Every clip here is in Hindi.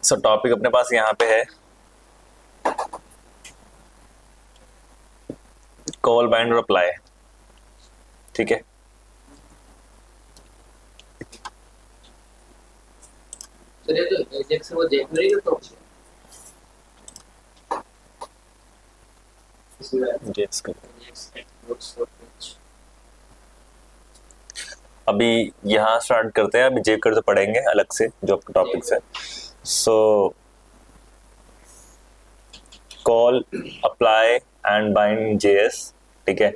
सो टॉपिक अपने पास यहाँ पे है कॉल बाइंड और अप्लाई। ठीक है, तो एजेक्स वो जनवरी का तो अभी यहाँ स्टार्ट करते हैं। अभी जेकर तो पढ़ेंगे अलग से जो आपका टॉपिक्स है। So call, apply and bind JS. ठीक है,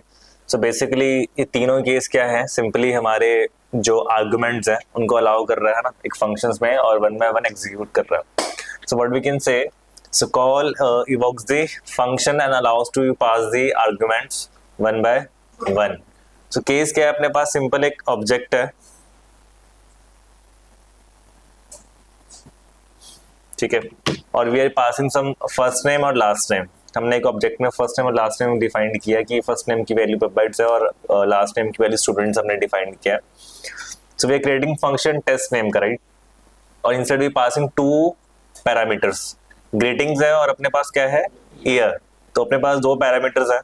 सो बेसिकली ये तीनों केस क्या है, सिंपली हमारे जो आर्गुमेंट्स हैं उनको अलाउ कर रहा है ना एक फंक्शंस में, और वन बाय वन एग्जीक्यूट कर रहा है। So what we can say, so call evokes the function and allows to pass the arguments one by one. So case क्या है अपने पास, सिंपल एक ऑब्जेक्ट है। ठीक है, और we are passing some first name और लास्ट नेम। हमने एक ऑब्जेक्ट में फर्स्ट नेम और लास्ट नेम डिफाइन किया कि फर्स्ट नेम की वैल्यू पेप्टाइड्स है और लास्ट नेम की वैल्यू स्टूडेंट्स हमने डिफाइन किया। So we are creating function test name का, राइट, और instead we passing two parameters, greetings है और अपने पास क्या है, ईयर। तो अपने पास दो पैरामीटर्स है।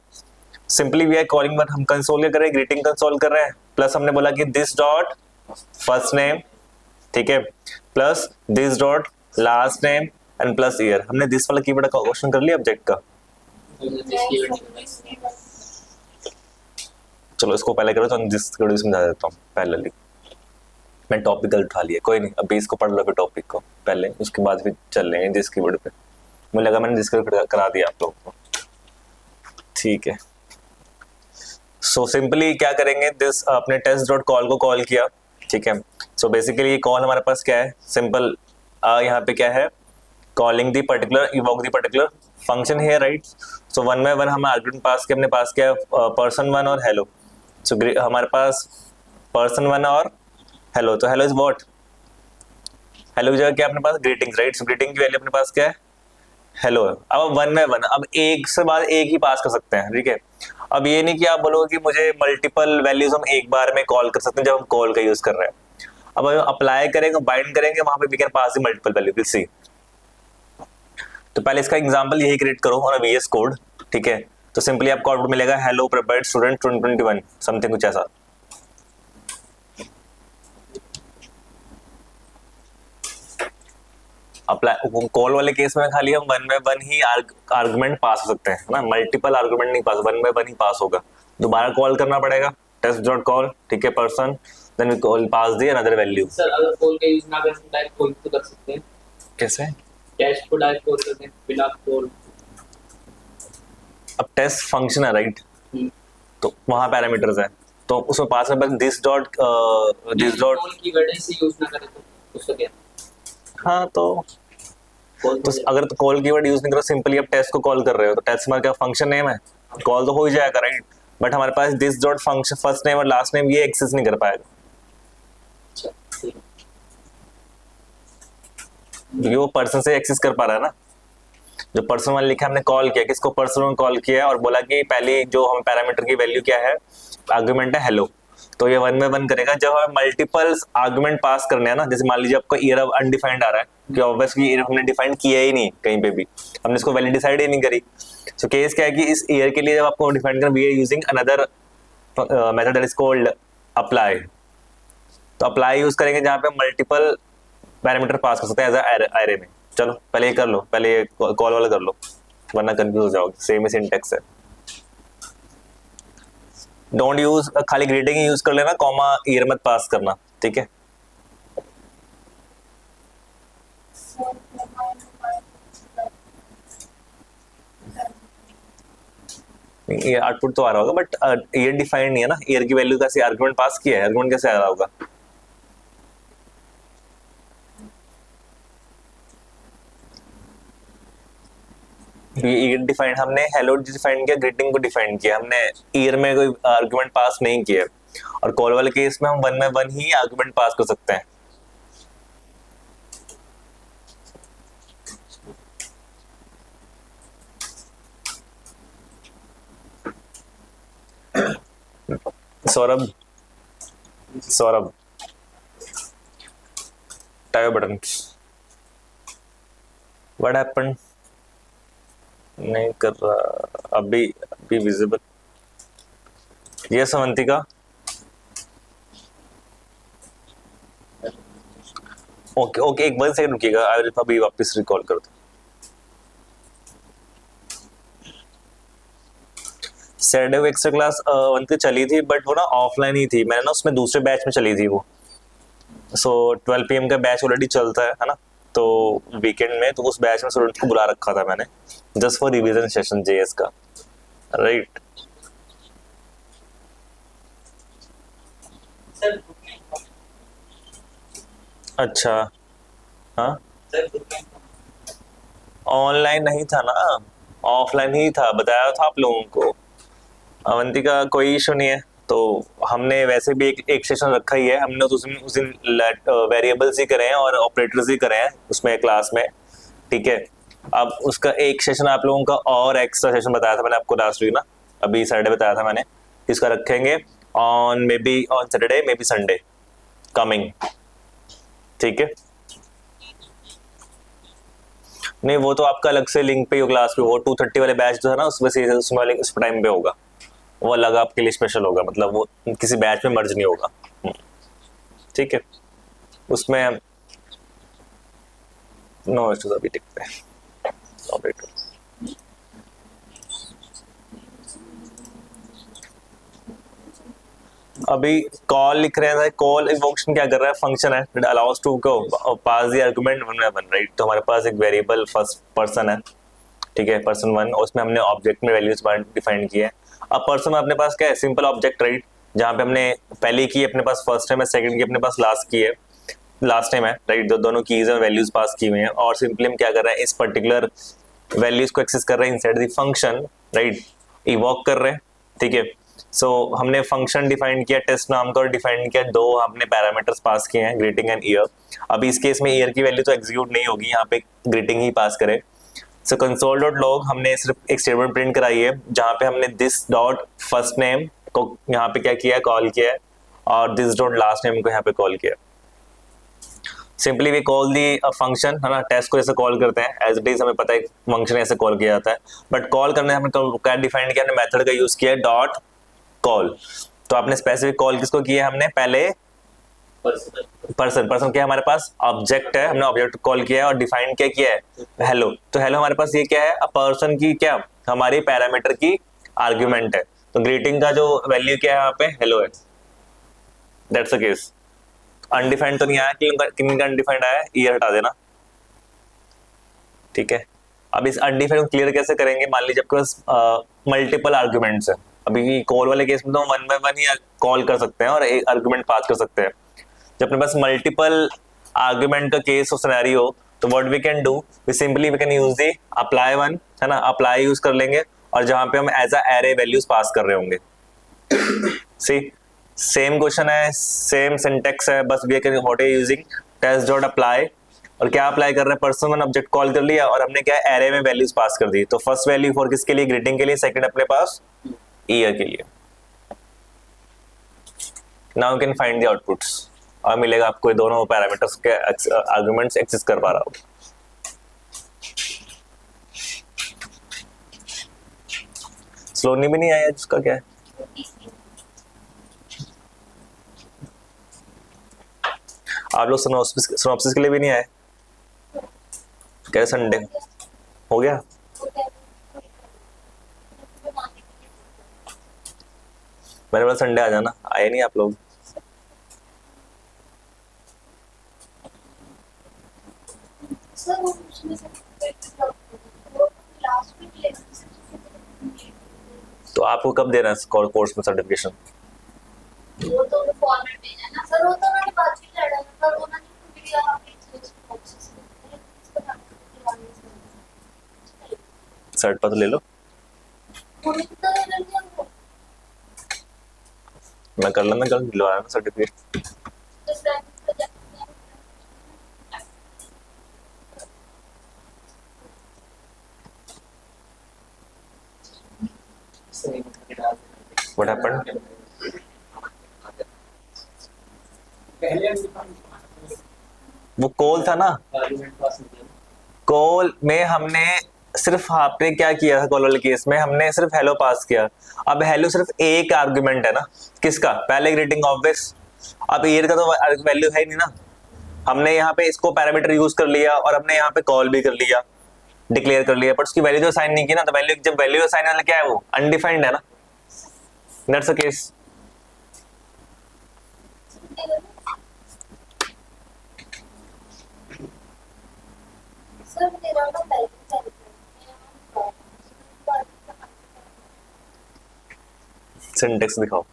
Simply we are calling, but हम कंसोल क्या कर रहे हैं, ग्रीटिंग कंसोल कर रहे हैं। प्लस हमने बोला कि दिस डॉट फर्स्ट नेम, ठीक है, plus this dot last name and plus year. हमने दिस वाला कीवर्ड का क्वेश्चन कर लिया ऑब्जेक्ट का। चलो इसको पहले करो तो दिस कीवर्ड समझा देता हूँ पहले। मैं टॉपिकल उठा लिया, कोई नहीं, अभी इसको पढ़ लो फिर टॉपिक को पहले, उसके बाद फिर चल लेंगे दिस कीवर्ड पे। मुझे लगा मैंने दिस कीवर्ड करा दिया आप लोगों को। ठीक है, सो सिंपली क्या करेंगे, दिस अपने टेस्ट डॉट कॉल को कॉल किया। ठीक है, सो बेसिकली ये कॉल हमारे पास क्या है, सिंपल यहाँ पे क्या है, calling the particular, invoke the particular function है, right. So one by one हम आर्गुमेंट पास किया, अपने पास क्या है, पर्सन वन और हेलो। सो हमारे पास पर्सन वन और हेलो, तो हेलो इज व्हाट, हेलो की जगह क्या अपने पास, ग्रीटिंग्स, राइट। सो ग्रीटिंग की वैल्यू अपने पास क्या है, हेलो। अब वन बाय वन, अब एक से बाद एक ही पास कर सकते हैं, ठीक है। अब ये नहीं कि आप बोलोगे कि मुझे मल्टीपल वैल्यूज हम एक बार में कॉल कर सकते हैं जब हम कॉल का यूज कर रहे हैं। अब अप्लाई करेंगे, बाइंड करेंगे, वहां पे we can pass the multiple value, will see. तो पहले इसका एग्जांपल यही क्रिएट करो ऑन वीएस कोड। ठीक है, तो सिंपली आपको आउटपुट मिलेगा हेलो प्रिपेयर्ड स्टूडेंट 2021 समथिंग कुछ ऐसा। अप्लाई कॉल वाले केस में खाली हम वन बाय वन ही आर्गुमेंट पास हो सकते हैं ना, मल्टीपल आर्गुमेंट नहीं पास, वन बाय वन ही पास होगा। दोबारा कॉल करना पड़ेगा, टेस्ट डॉट कॉल, ठीक है, person, then we call pass the another value. Sir अगर कॉल का यूज ना करें तो डायरेक्ट कॉल तो कर सकते हैं। कैसे, टेस्ट को डायरेक्ट कॉल करते हैं बिना कॉल। अब टेस्ट फंक्शन है, राइट, तो वहां पैरामीटर्स है, तो उसमें पास में दिस डॉट कॉल की वर्ड से यूज ना करें तो उसका क्या। हाँ, तो अगर तो कॉल कीवर्ड यूज नहीं करो, सिंपली आप टेस्ट को कॉल कर रहे हो, तो टेस्ट हमारा क्या फंक्शन नेम है, कॉल तो हो ही जाएगा, राइट। बट हमारे पास this dot function first name और लास्ट नेम ये एक्सेस नहीं कर पाएगा, क्योंकि वो पर्सन से एक्सेस कर पा रहा है ना। जो पर्सन वन लिखा हमने कॉल किया, किसको, पर्सन वन कॉल किया और बोला कि पहली जो हम पैरामीटर की वैल्यू क्या है, आर्गुमेंट है हेलो, तो ये वन बाय वन करेगा। जब हमें मल्टीपल्स आर्गुमेंट पास करने हैं ना, जैसे मान लीजिए आपका ईयर अनडिफाइंड आ रहा है कि ऑब्वियसली ईयर हमने डिफाइन किया ही नहीं कहीं पे भी, हमने इसको वैल्यू डिसाइड ही नहीं करी। सो केस क्या है कि इस ईयर के लिए जब आपको डिफाइन करना, we are using another method that is called apply. तो अप्लाई यूज करेंगे जहां पे मल्टीपल पैरामीटर पास कर सकते हैं एज एरे में। चलो पहले ये कर लो, पहले ये कॉल वाला कर लो, वरना कंफ्यूज हो जाओगे, सेम ही सिंटेक्स है। डोंट यूज, खाली ग्रीटिंग यूज कर लेना, कॉमा ईयर मत पास करना, ठीक है। ये आउटपुट तो आ रहा होगा, बट ईयर डिफाइंड नहीं है ना, ईयर की वैल्यू कैसे आर्गुमेंट पास किया है, आर्गुमेंट कैसे आ रहा होगा। ईयर डिफाइंड, हमने हेलो डिफाइन किया, ग्रीटिंग को डिफाइन किया, हमने ईयर में कोई आर्गुमेंट पास नहीं किया। और कॉल वाले केस में हम वन बाय वन ही आर्गुमेंट पास कर सकते हैं। Saurabh, Saurabh type button. What happen? नहीं कर रहा अभी, अभी visible. Yes Avantika. Okay okay, एक 1 सेकंड रुकिएगा, आई विल अभी वापस रिकॉल कर दूं। सैटरडे को एक्स्ट्रा क्लास अवंतिका चली थी, बट वो ना ऑफलाइन ही थी, मैंने ना उसमें दूसरे बैच में चली थी वो। सो 12 PM का बैच ऑलरेडी चलता है ना, तो वीकेंड में तो उस बैच में स्टूडेंट को बुला रखा था मैंने, just for revision session JS का, राइट। सर अच्छा, हाँ सर ऑनलाइन नहीं था ना, ऑफलाइन ही था, बताया था आप लोगों को। अवंतिका कोई इशू नहीं है, तो हमने वैसे भी एक सेशन रखा ही है, हमने उस दिन वेरिएबल्स ही करे हैं और ऑपरेटर्स ही करे हैं उसमें क्लास में, ठीक है। अब उसका एक सेशन आप लोगों का और एक्स्ट्रा सेशन बताया था मैंने आपको लास्ट वीक ना, अभी सैटरडे बताया था मैंने, इसका रखेंगे on may be on Saturday may be Sunday coming, ठीक है। नहीं वो तो आपका अलग से लिंक पे ही क्लास पे, वो 2:30 वाले बैच जो है ना उसमें से उसमें वाले उस टाइम पे होगा, वो अलग आपके लिए स्पेशल होगा, मतलब वो किसी बैच में मर्ज नहीं होगा, ठीक है। उसमें नो इश्यूज अभी टिकते हैं ऑपरेटर। अभी कॉल लिख रहे हैं, कॉल इवोकेशन क्या कर रहा है, फंक्शन है that allows to go pass the argument one by one, right. तो हमारे पास एक वेरिएबल फर्स्ट पर्सन है, ठीक है, पर्सन 1, उसमें हमने ऑब्जेक्ट में वैल्यूज डिफाइन किए हैं। अब पर्सन अपने पास क्या है, सिंपल ऑब्जेक्ट, राइट, जहाँ पे हमने पहली की अपने पास फर्स्ट टाइम है, सेकंड की अपने पास लास्ट की है, लास्ट टाइम है, राइट। दोनों कीज में वैल्यूज पास की हुई हैं, और सिंपली हम क्या कर रहे हैं, इस पर्टिकुलर वैल्यूज को एक्सेस कर रहे हैं इनसाइड द फंक्शन, राइट, इवॉक कर रहे हैं, ठीक है। सो हमने फंक्शन डिफाइन किया टेस्ट नाम का, और डिफाइन किया दो हमने पैरामीटर्स पास किए हैं, ग्रीटिंग एंड ईयर। अब इस केस में ईयर की वैल्यू तो एग्जीक्यूट नहीं होगी, यहाँ पे ग्रीटिंग ही पास करे। सो कंसोल डॉट लॉग हमने सिर्फ एक स्टेटमेंट प्रिंट कराई है, जहाँ पे हमने दिस डॉट फर्स्ट नेम को यहाँ पे क्या किया है, कॉल किया है, और दिस डॉट लास्ट नेम को यहाँ पे कॉल किया है। Simply we call the function, है ना, टेस्ट को ऐसे कॉल करते हैं, एज इट इज हमें पता है फंक्शन ऐसे कॉल किया जाता है, बट कॉल करने हमने क्या डिफाइन किया, हमने मेथड का यूज किया है डॉट कॉल। तो आपने स्पेसिफिक कॉल किसको किया है, हमने पहले पर्सन क्या है हमारे पास ऑब्जेक्ट है, हमने ऑब्जेक्ट कॉल किया है और डिफाइन क्या किया है, हेलो। तो हेलो हमारे पास ये क्या है, अ पर्सन की क्या हमारी पैरामीटर की आर्ग्यूमेंट है, तो ग्रीटिंग का जो वैल्यू क्या है यहाँ पे हेलो है, दैट्स द केस। अनडिफाइंड तो नहीं आया, किन का अनडिफाइंड आया, ईयर हटा देना, ठीक है। अब इस अनडिफाइंड को क्लियर कैसे करेंगे, मान लीजिए आपके पास मल्टीपल आर्ग्यूमेंट्स है, अभी कॉल वाले केस में तो 1 by 1 ही कॉल कर सकते हैं और एक आर्ग्यूमेंट पास कर सकते हैं। जब अपने पास मल्टीपल आर्ग्यूमेंट का केस और सिनेरियो हो, तो what we can do, we simply we can use the apply one, है ना, अप्लाई यूज कर लेंगे, और जहां पे हम एज अ एरे वैल्यूज पास कर रहे होंगे, सी सेम क्वेश्चन है, सेम सिंटेक्स है, बस we can what are using test dot apply, और क्या अप्लाई कर रहे हैं, पर्सन 1 ऑब्जेक्ट कॉल कर लिया और हमने क्या एरे में वैल्यूज पास कर दी। तो फर्स्ट वैल्यू फॉर किसके लिए, ग्रीटिंग के लिए, सेकंड अपने पास ईयर के लिए। Now you can find the outputs, और मिलेगा आपको दोनों पैरामीटर्स के आर्गुमेंट्स एक्सेस कर पा रहा हो। स्लोनी भी नहीं आया, जिसका क्या है, आप लोग सिनॉप्सिस के लिए भी नहीं आए क्या, संडे हो गया, मेरे पास संडे आ जाना, आए नहीं आप लोग। तो आपको कब देना है कोर्स में सर्टिफिकेशन, वो तो फॉर्मेट भेजा ना सर, वो तो उन्होंने बात भी लड़ा पर उन्होंने वीडियो सर्ट पर तो ले लो, मैं कर लेना, कल दिलवाया ना सर्टिफिकेट। What happened? वो कॉल था ना, कॉल में हमने सिर्फ आपने क्या किया था, कॉल वाले केस में हमने सिर्फ हेलो पास किया। अब हेलो सिर्फ एक आर्गुमेंट है ना, किसका, पहले ग्रीटिंग ऑब्वियस। अब ईयर का तो वैल्यू है ही नहीं ना, हमने यहाँ पे इसको पैरामीटर यूज कर लिया और हमने यहाँ पे कॉल भी कर लिया, डिक्लेयर कर लिया, पर उसकी वैल्यू तो असाइन नहीं की ना। तो वैल्यू, जब वैल्यू असाइन है क्या है, वो अनडिफाइंड है ना, दैट्स द केस। सर मेरा ना पहले सिंटेक्स दिखाओ।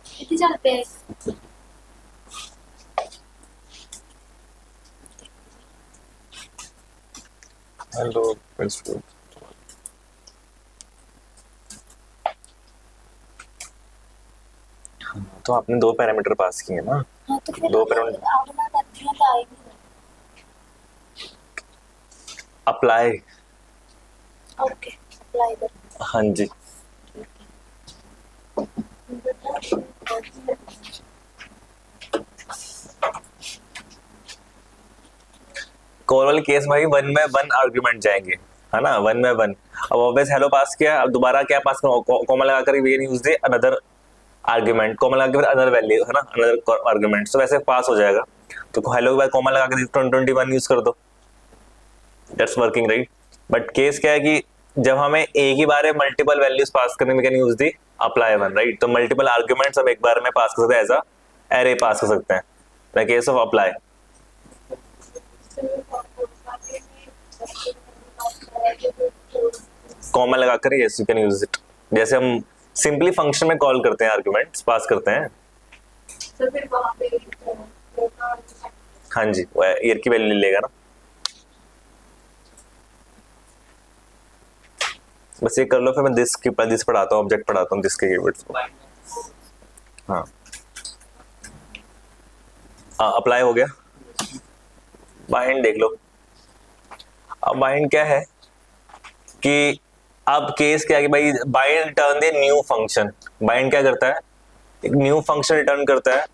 कितने चलते हैं? हेलो, तो आपने दो पैरामीटर पास किए ना। हाँ तो फिर दो पैरामीटर अगला करती हूँ तो आएगी। अप्लाई। ओके अप्लाई कर। हाँ जी, कॉल वाले केस में भी 1 बाय 1 आर्गुमेंट जाएंगे, है ना, 1 बाय 1। अब ऑब्वियस हेलो पास किया, अब दोबारा क्या पास करो, कॉमा लगाकर we can use the another argument, comma लगा के फिर अनदर वैल्यू, है ना, अनदर आर्गुमेंट, तो वैसे पास हो जाएगा। तो हेलो के बाद कॉमा लगा के 21 यूज कर दो, that's working right. But case क्या है कि जब हमें एक ही बार में मल्टीपल वैल्यूज पास करने में can use the apply one, right. तो मल्टीपल आर्गुमेंट्स हम एक बार में पास कर सकते हैं, एज अ एरे पास कर सकते हैं, in case of apply. Comma लगाकर yes you can use it, जैसे हम सिंपली फंक्शन में कॉल करते हैं, आर्गुमेंट्स पास करते हैं। तो फिर वहाँ पे हाँ जी, वो ईयर की वैल्यू ले लेगा ना। बस ये कर लो, फिर मैं दिस पढ़ाता हूँ, ऑब्जेक्ट पढ़ाता हूँ, दिस के कीवर्ड्स को। हाँ अप्लाई हो गया। बाइंड देख लो। अब बाइंड क्या है कि अब केस क्या है कि भाई बाइंड रिटर्न दे न्यू फंक्शन। बाइंड क्या करता है, एक न्यू फंक्शन रिटर्न करता है,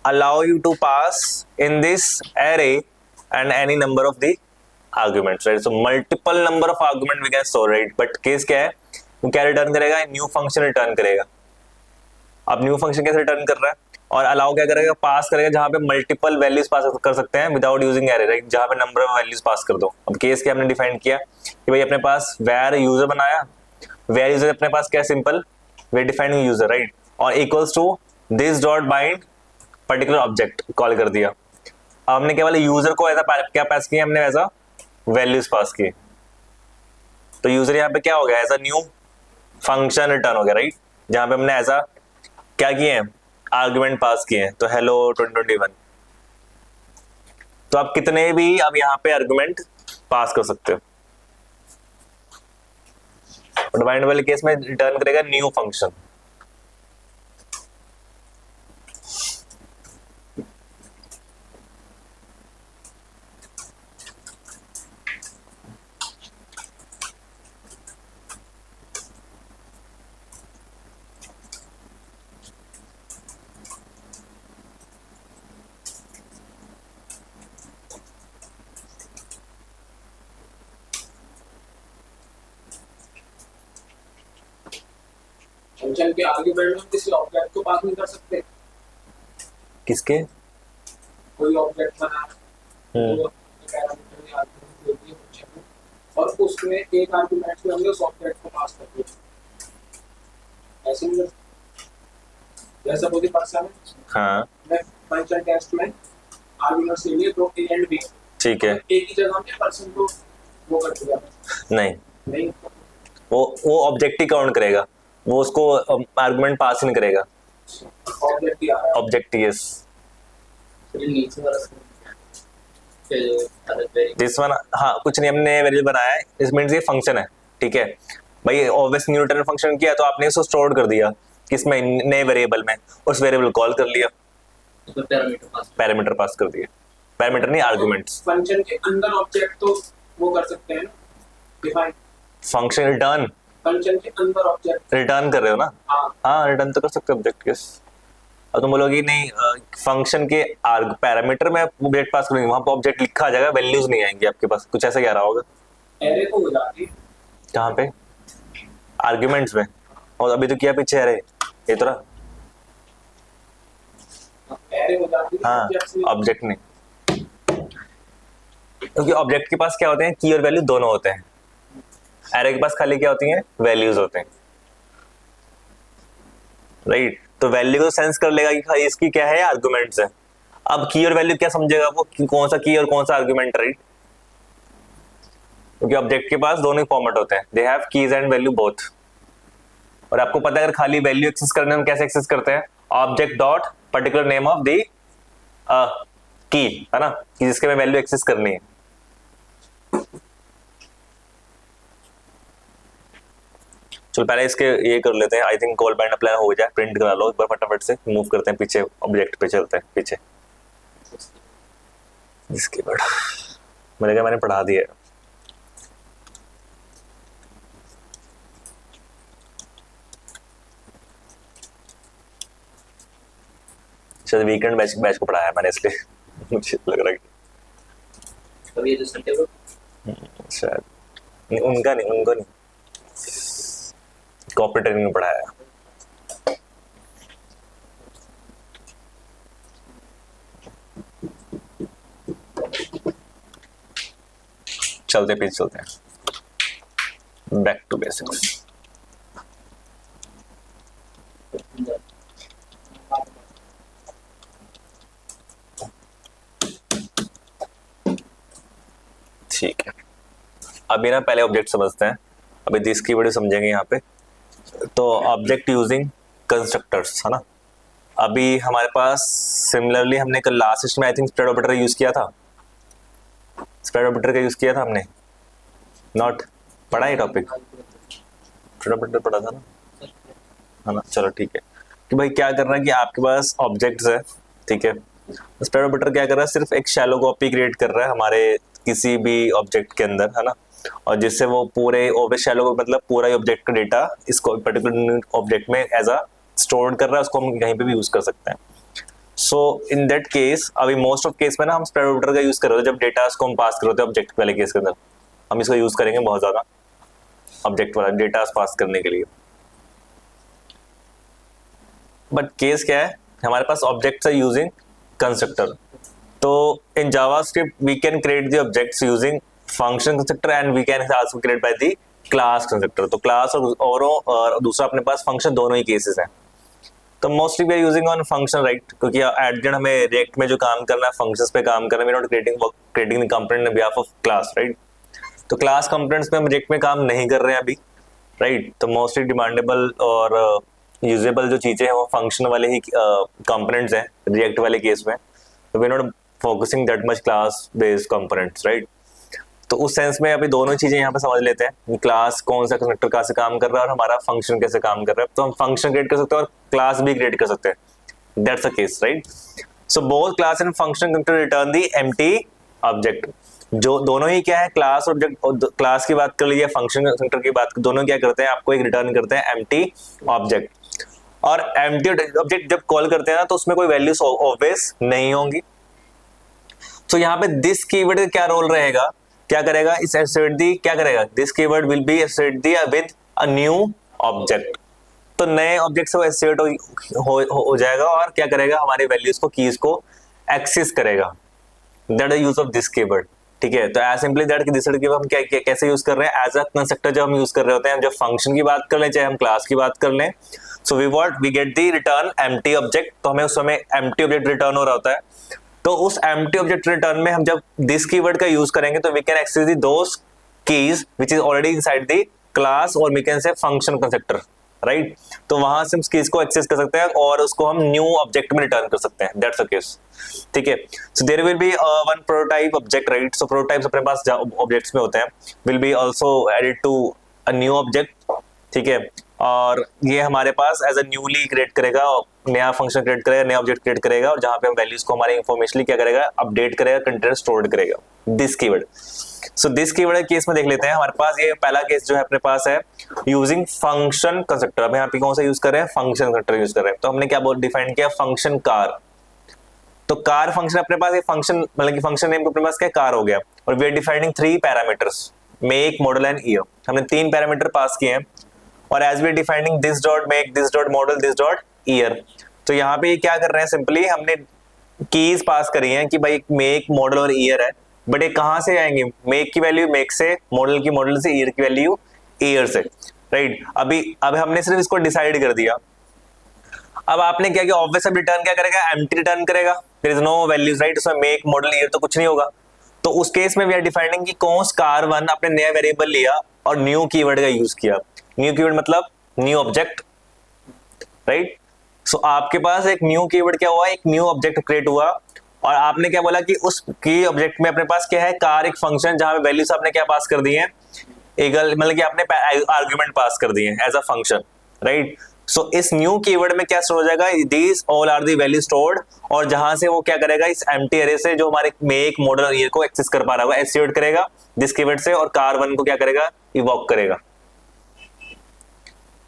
allow you to pass in this array and any number of the arguments, right. So multiple number of argument we can store, right. But case क्या है, वो क्या रिटर्न करेगा, न्यू फंक्शन रिटर्न करेगा। अब न्यू फंक्शन कैसे रिटर्न कर रहा है, और अलाउ क्या करेगा, पास करेगा जहां पे मल्टीपल वैल्यूज पास कर सकते हैं विदाउट यूजिंग एरे, राइट, जहां पे नंबर ऑफ वैल्यूज पास कर दो। अब केस क्या हमने डिफाइन किया कि भाई अपने पास वेयर यूजर बनाया, वेयर यूजर अपने पास क्या simple way define user, right, और equals to this dot bind particular object call कर दिया। अब हमने क्या वाले यूजर को ऐसा क्या पास किया, हमने ऐसा वैल्यूज पास किए। तो यूजर यहाँ पे क्या हो गया, ऐसा न्यू फंक्शन रिटर्न हो गया, राइट, जहां पे हमने ऐसा क्या किए हैं, आर्गुमेंट पास किए हैं। तो हेलो 2021। तो आप कितने भी अब यहाँ पे आर्गुमेंट पास कर सकते हो। बाइंड वाले केस में रिटर्न करेगा न्यू फंक्शन। फंक्शन के आर्गुमेंट में किसी ऑब्जेक्ट को पास नहीं कर सकते। किसके, कोई ऑब्जेक्ट बना तो पैरामीटर या आर्गुमेंट दे दिए फंक्शन में, और उसमें एक आर्गुमेंट में हमने उस ऑब्जेक्ट को पास कर दिया। ऐसे ही जैसा बोली पर्सन है, हाँ मैं फंक्शन टेस्ट में आर्गुमेंट से लिए तो ए एंड बी, ठीक है, एक ही जगह में पर्सन को वो कर दिया। नहीं नहीं, वो ऑब्जेक्ट ही काउंट करेगा, वो उसको आर्गुमेंट पास ही नहीं करेगा। ऑब्जेक्ट ही आ रहा है। ऑब्जेक्ट यस, नीचे वाला दिस वन, हाँ कुछ नहीं, हमने वेरिएबल बनाया है, इस मींस ये फंक्शन है, ठीक है भाई। ऑब्वियस न्यू रिटर्न फंक्शन किया तो आपने इसको स्टोर कर दिया किसमें, नए वेरिएबल में, उस वेरिएबल कॉल कर लिया, पैरामीटर पास कर दिया, पैरामीटर नहीं आर्गुमेंट्स। फंक्शन के अंदर ऑब्जेक्ट तो वो कर सकते हैं ना डिफाइन। फंक्शन रिटर्न फंक्शन के अंदर ऑब्जेक्ट रिटर्न कर रहे हो ना, हाँ हाँ रिटर्न तो कर सकते हो ऑब्जेक्ट, यस। अब तुम बोलोगे नहीं फंक्शन के पैरामीटर में ऑब्जेक्ट पास करेंगे, वहां पर ऑब्जेक्ट लिखा आ जाएगा, वैल्यूज नहीं आएंगी आपके पास, कुछ ऐसा कह रहा होगा। एरे तो हो जाती है कहाँ पे? आर्ग्यूमेंट्स में। और अभी तो किया पीछे एरे, ये तो रहा। एरे हो जाती है हाँ objects में। ऑब्जेक्ट नहीं, क्योंकि ऑब्जेक्ट के पास क्या होते हैं, की और वैल्यू दोनों होते हैं। एरे के पास खाली क्या होती हैं, वैल्यूज होते हैं, राइट। तो वैल्यू को सेंस कर लेगा कि भाई इसकी क्या है, आर्गुमेंट्स है। अब की और वैल्यू क्या समझेगा वो, कि कौन सा की और कौन सा आर्गुमेंट, राइट। क्योंकि ऑब्जेक्ट के पास दोनों ही फॉर्मेट होते हैं, they have keys and value both. और आपको पता है अगर खाली वैल्यू एक्सेस करने में कैसे एक्सेस करते हैं, object dot particular name of the key, है ना, कि जिसके में वैल्यू एक्सेस करनी है। चलो पहले इसके ये कर लेते हैं, I think call bind plan हो जाए, प्रिंट करा लो एक बार फटाफट से, मूव करते हैं पीछे, ऑब्जेक्ट पे चलते हैं पीछे। इसके बाद मैंने कहा मैंने पढ़ा दिया है। शायद वीकेंड बैच को पढ़ाया मैंने, इसलिए मुझे लग रहा है अभी ये जो संडे को शायद नहीं, उनका नहीं, उनको नहीं, कॉर्पोरेट ट्रेनिंग में पढ़ाया। चलते पीछे चलते हैं, बैक टू बेसिक्स। ठीक है, अभी ना पहले ऑब्जेक्ट समझते हैं, अभी दिस की वीडियो समझेंगे यहाँ पे। तो ऑब्जेक्ट यूजिंग कंस्ट्रक्टर्स, है ना। अभी हमारे पास सिमिलरली हमने कल लास्ट में I think spread operator use किया था, स्प्रेड ऑपरेटर का यूज किया था हमने, नॉट पढ़ा ये टॉपिक, स्प्रेड ऑपरेटर पढ़ा था ना, है ना। चलो ठीक है, कि भाई क्या करना है कि आपके पास ऑब्जेक्ट्स है, ठीक है। स्प्रेड ऑपरेटर क्या कर रहा है, सिर्फ एक शैलो कॉपी क्रिएट कर रहा है हमारे किसी भी ऑब्जेक्ट के अंदर, है ना, और जिससे वो पूरे शैलो मतलब पूरा ऑब्जेक्ट का डेटा इसको पर्टिकुलर ऑब्जेक्ट में एज अ स्टोर कर रहा है, उसको हम कहीं पे भी यूज कर सकते हैं। सो इन दैट केस अभी मोस्ट ऑफ केस में ना हम स्प्रेड ऑपरेटर का यूज कर रहे हैं, जब डेटा को हम पास कर रहे हैं ऑब्जेक्ट वाले केस के अंदर, हम इसको यूज करेंगे बहुत ज्यादा ऑब्जेक्ट वाला डेटा पास करने के लिए। बट केस क्या है, हमारे पास ऑब्जेक्ट्स है यूजिंग कंस्ट्रक्टर। तो in JavaScript we can create the objects using function constructor and we can also create by the class constructor. तो क्लास और दूसरा अपने पास फंक्शन, दोनों ही केसेस हैं। तो mostly we are using on function, right, क्योंकि एट द एंड हमें रिएक्ट में जो काम करना है फंक्शंस पे काम करना है, we not creating the component on behalf of class, right. तो क्लास कंपोनेंट्स में हम रिएक्ट में काम नहीं कर रहे हैं अभी, राइट। तो मोस्टली डिमांडेबल और यूजेबल जो चीजें हैं वो फंक्शन वाले ही कंपोनेंट्स हैं रिएक्ट वाले केस में। तो we not focusing that much class based components, right. तो उस सेंस में अभी दोनों चीजें यहाँ पे समझ लेते हैं, क्लास कौन सा कंस्ट्रक्टर कहाँ से काम कर रहा है और हमारा फंक्शन कैसे काम कर रहा है। तो हम फंक्शन क्रिएट कर सकते हैं और क्लास भी क्रिएट कर सकते हैं, that's the case, right. So both class and function constructor return the empty object. जो दोनों ही क्या है, क्लास ऑब्जेक्ट, क्लास की बात कर लीजिए, फंक्शन कंस्ट्रक्टर की बात, दोनों क्या करते हैं, आपको एक रिटर्न करते हैं एम्प्टी ऑब्जेक्ट। और एम्प्टी ऑब्जेक्ट जब कॉल करते हैं ना तो उसमें कोई वैल्यूज ऑब्वियस नहीं होंगी। तो यहाँ पे दिस कीवर्ड का क्या रोल रहेगा, क्या करेगा, इस एसोसिएट दी क्या करेगा, this keyword will be associate the with a new object. तो नए ऑब्जेक्ट से वो एसोसिएट हो जाएगा और क्या करेगा, हमारी वैल्यूज को, कीज को एक्सेस करेगा। That is use of this keyword, ठीक है। तो एज सिंपली दैट कि दिस कीवर्ड हम क्या कैसे यूज कर रहे हैं, एज अ कंस्ट्रक्टर जब हम यूज कर रहे होते हैं, जब फंक्शन की बात कर लें चाहे हम क्लास की बात कर लें। So we get the return empty object, तो हमें उस समय एम्प्टी ऑब्जेक्ट रिटर्न हो रहा होता है। तो उस एम्प्टी ऑब्जेक्ट रिटर्न में हम जब दिस कीवर्ड का यूज करेंगे तो we can access the those keys which is already inside the class और we can say function constructor, right. तो वहां से हम कीज को एक्सेस कर सकते हैं और उसको हम न्यू ऑब्जेक्ट में रिटर्न कर सकते हैं, दैट्स द केस, ठीक है। So there will be one prototype object, right. So prototypes अपने पास ऑब्जेक्ट्स में होते हैं, will be also added to a new object, ठीक है। और ये हमारे पास एज अ न्यूली क्रिएट करेगा, नया फंक्शन क्रिएट करेगा, नया ऑब्जेक्ट क्रिएट करेगा, और जहां पे हम वैल्यूज को हमारे इंफॉर्मेशनली क्या करेगा, अपडेट करेगा, कंटेंट स्टोर करेगा। This keyword, so this keyword case में देख लेते हैं। हमारे पास ये पहला केस जो है अपने पास है यूजिंग फंक्शन कंस्ट्रक्टर। अब यहाँ पे कौन सा यूज कर रहे हैं, फंक्शन कंस्ट्रक्टर यूज कर रहे हैं। तो हमने क्या डिफाइन किया, फंक्शन कार। तो कार फंक्शन अपने पास, एक फंक्शन मतलब कि फंक्शन नेम अपने पास क्या कार हो गया, और we are defining 3 parameters, make, model and year. हमने 3 पैरामीटर पास किए हैं, और as we are defining this dot make, this dot model, this dot year. तो यहाँ पे क्या कर रहे हैं, सिंपली हमने कीज पास करी हैं कि भाई मेक, मॉडल और ईयर है, बट ये कहां से आएंगे, मेक की वैल्यू मेक से, मॉडल की मॉडल से, ईयर की वैल्यू ईयर से, राइट। अब हमने सिर्फ इसको डिसाइड कर दिया। अब आपने क्या किया, ऑब्वियस अब रिटर्न क्या करेगा, एम्प्टी रिटर्न करेगा, there is no values, right. उसमें मेक, मॉडल, ईयर तो कुछ नहीं होगा। तो उस केस में वी आर डिफाइनिंग कि कौन कार वन अपने नया वेरिएबल लिया और न्यू कीवर्ड का यूज किया। न्यू कीवर्ड मतलब न्यू ऑब्जेक्ट, राइट। सो आपके पास एक न्यू कीवर्ड क्या हुआ, एक न्यू ऑब्जेक्ट क्रिएट हुआ, और आपने क्या बोला कि उस की ऑब्जेक्ट में अपने पास क्या है, कार एक फंक्शन, जहां पे वैल्यूज आपने क्या पास कर दी है, एगल मतलब कि आपने आर्गुमेंट पास कर दिए as a function, right. So इस न्यू कीवर्ड में क्या स्टोर हो जाएगा, these all are the value stored, और जहां से वो क्या करेगा, इस एम्प्टी अरे से जो हमारे मेक, मॉडल और ईयर को एक्सेस कर पा रहा होगा, एक्सेप्ट करेगा दिस कीवर्ड से, और कार वन को क्या करेगा, इवॉक करेगा,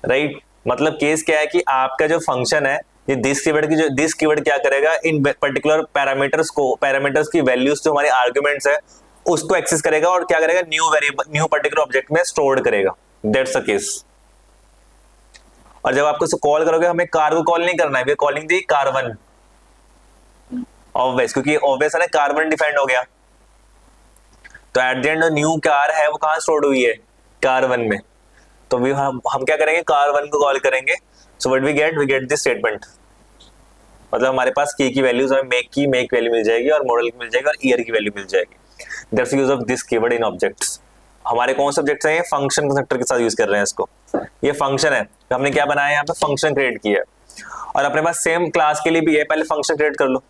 राइट। मतलब केस क्या है कि आपका जो फंक्शन है, ये दिस कीवर्ड की, जो दिस कीवर्ड क्या करेगा, इन पर्टिकुलर पैरामीटर्स को, पैरामीटर्स की वैल्यूज जो हमारे आर्गुमेंट्स है उसको एक्सेस करेगा, और क्या करेगा, new variable, new particular object में स्टोर करेगा। That's the case. और जब आपको इसको कॉल करोगे, हमें कार को कॉल नहीं करना है, we are calling the car one, obvious, क्योंकि ऑब्वियस है ना, कार वन डिफाइंड हो गया। तो at the end new car है वो कहां स्टोर्ड हुई है, कार वन में। तो हम क्या करेंगे, कार वन को कॉल करेंगे। So what we get this statement, मतलब हमारे पास की वैल्यूज, हमें मेक वैल्यू मिल जाएगी, और मॉडल की मिल जाएगी, और ईयर की वैल्यू मिल जाएगी। That's use of this keyword in objects. हमारे कौन से ऑब्जेक्ट्स हैं, ये फंक्शन कंस्ट्रक्टर के साथ यूज कर रहे हैं इसको। ये फंक्शन है, तो हमने क्या बनाया, यहाँ पे फंक्शन क्रिएट किया है, और अपने पास सेम क्लास के लिए भी है। पहले फंक्शन क्रिएट कर लो,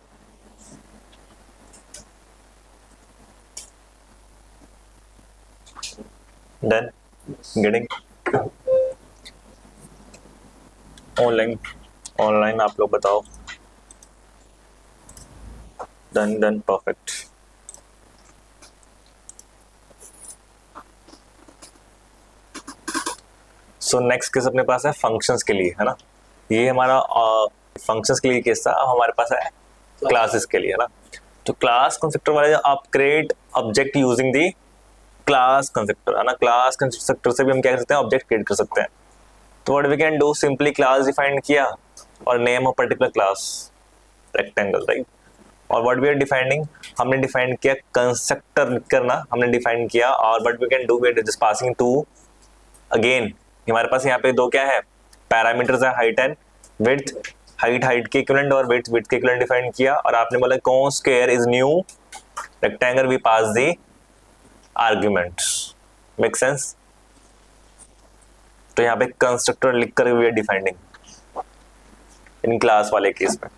डन, गेटिंग ऑनलाइन आप लोग बताओ, done, perfect. So next case अपने पास है फंक्शंस के लिए, है ना। ये हमारा फंक्शंस के लिए केस था। अब हमारे पास है क्लासेस के लिए, है ना। तो क्लास कंस्ट्रक्टर वाले, आप create object using the class constructor, है ना। क्लास कंस्ट्रक्टर से भी हम क्या कर सकते हैं, ऑब्जेक्ट क्रिएट कर सकते हैं। तो what we can do, simply class define किया, और name of particular class rectangle, right. और व्हाट वी आर डिफाइनिंग, हमने डिफाइन किया कंस्ट्रक्टर करना, हमने डिफाइन किया, और what we can do, we are just passing two, again हमारे पास यहाँ पे दो क्या है, पैरामीटर्स है, हाइट एंड विड्थ। हाइट के इक्विवेलेंट और विड्थ के इक्विवेलेंट डिफाइन किया, और आपने बोला कौन square is new rectangle, we pass the arguments. Make sense. तो यहाँ पे कंस्ट्रक्टर लिखकर we are defining in class वाले केस में।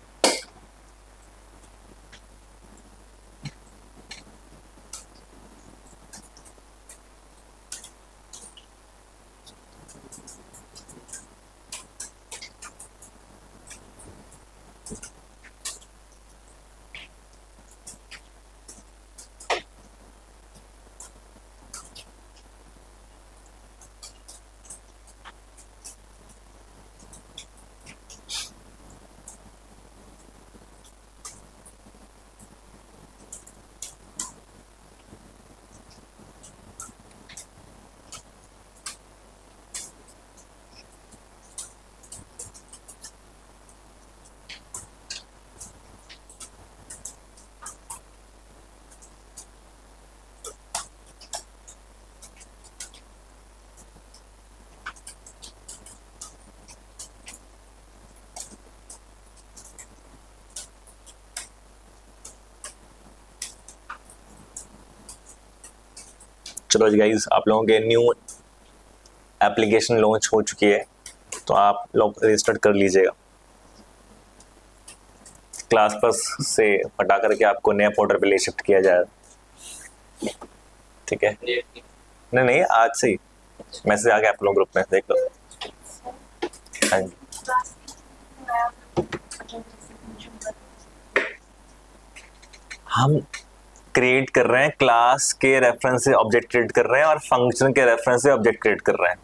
चलो गाइस, आप लोगों के न्यू एप्लीकेशन लॉन्च हो चुकी है, तो आप लोग रजिस्टर कर लीजिएगा। क्लास पास से हटा करके आपको नया पोर्टल पे ले शिफ्ट किया जाएगा, ठीक है। नहीं, आज से ही मैसेज आ गया आप लोग ग्रुप में, देख लो। हाँ जी। हम क्रिएट कर रहे हैं क्लास के रेफरेंस से ऑब्जेक्ट क्रिएट कर रहे हैं और फंक्शन के रेफरेंस से ऑब्जेक्ट क्रिएट कर रहे हैं,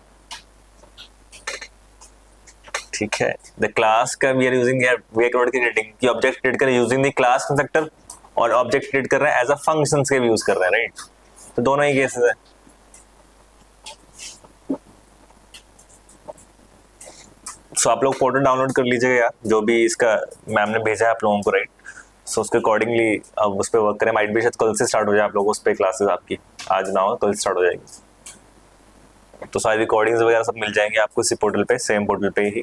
ठीक है। द क्लास का we are using we are creating की ऑब्जेक्ट क्रिएट कर यूजिंग द क्लास कंस्ट्रक्टर और ऑब्जेक्ट क्रिएट कर रहे हैं एज अ फंक्शन के यूज कर रहे हैं, राइट। तो दोनों ही केसेस है। सो आप लोग फोटो डाउनलोड कर लीजिएगा यार, जो भी इसका मैम ने भेजा है आप लोगों को, राइट। सो उसके अकॉर्डिंगली अब उस पर वर्क करें। माइट भी शायद कल से स्टार्ट हो जाए आप लोगों उस पर क्लासेस आपकी, आज ना हो कल स्टार्ट हो जाएगी। तो सारी रिकॉर्डिंग्स वगैरह सब मिल जाएंगे आपको इसी पोर्टल पे, सेम पोर्टल पे ही।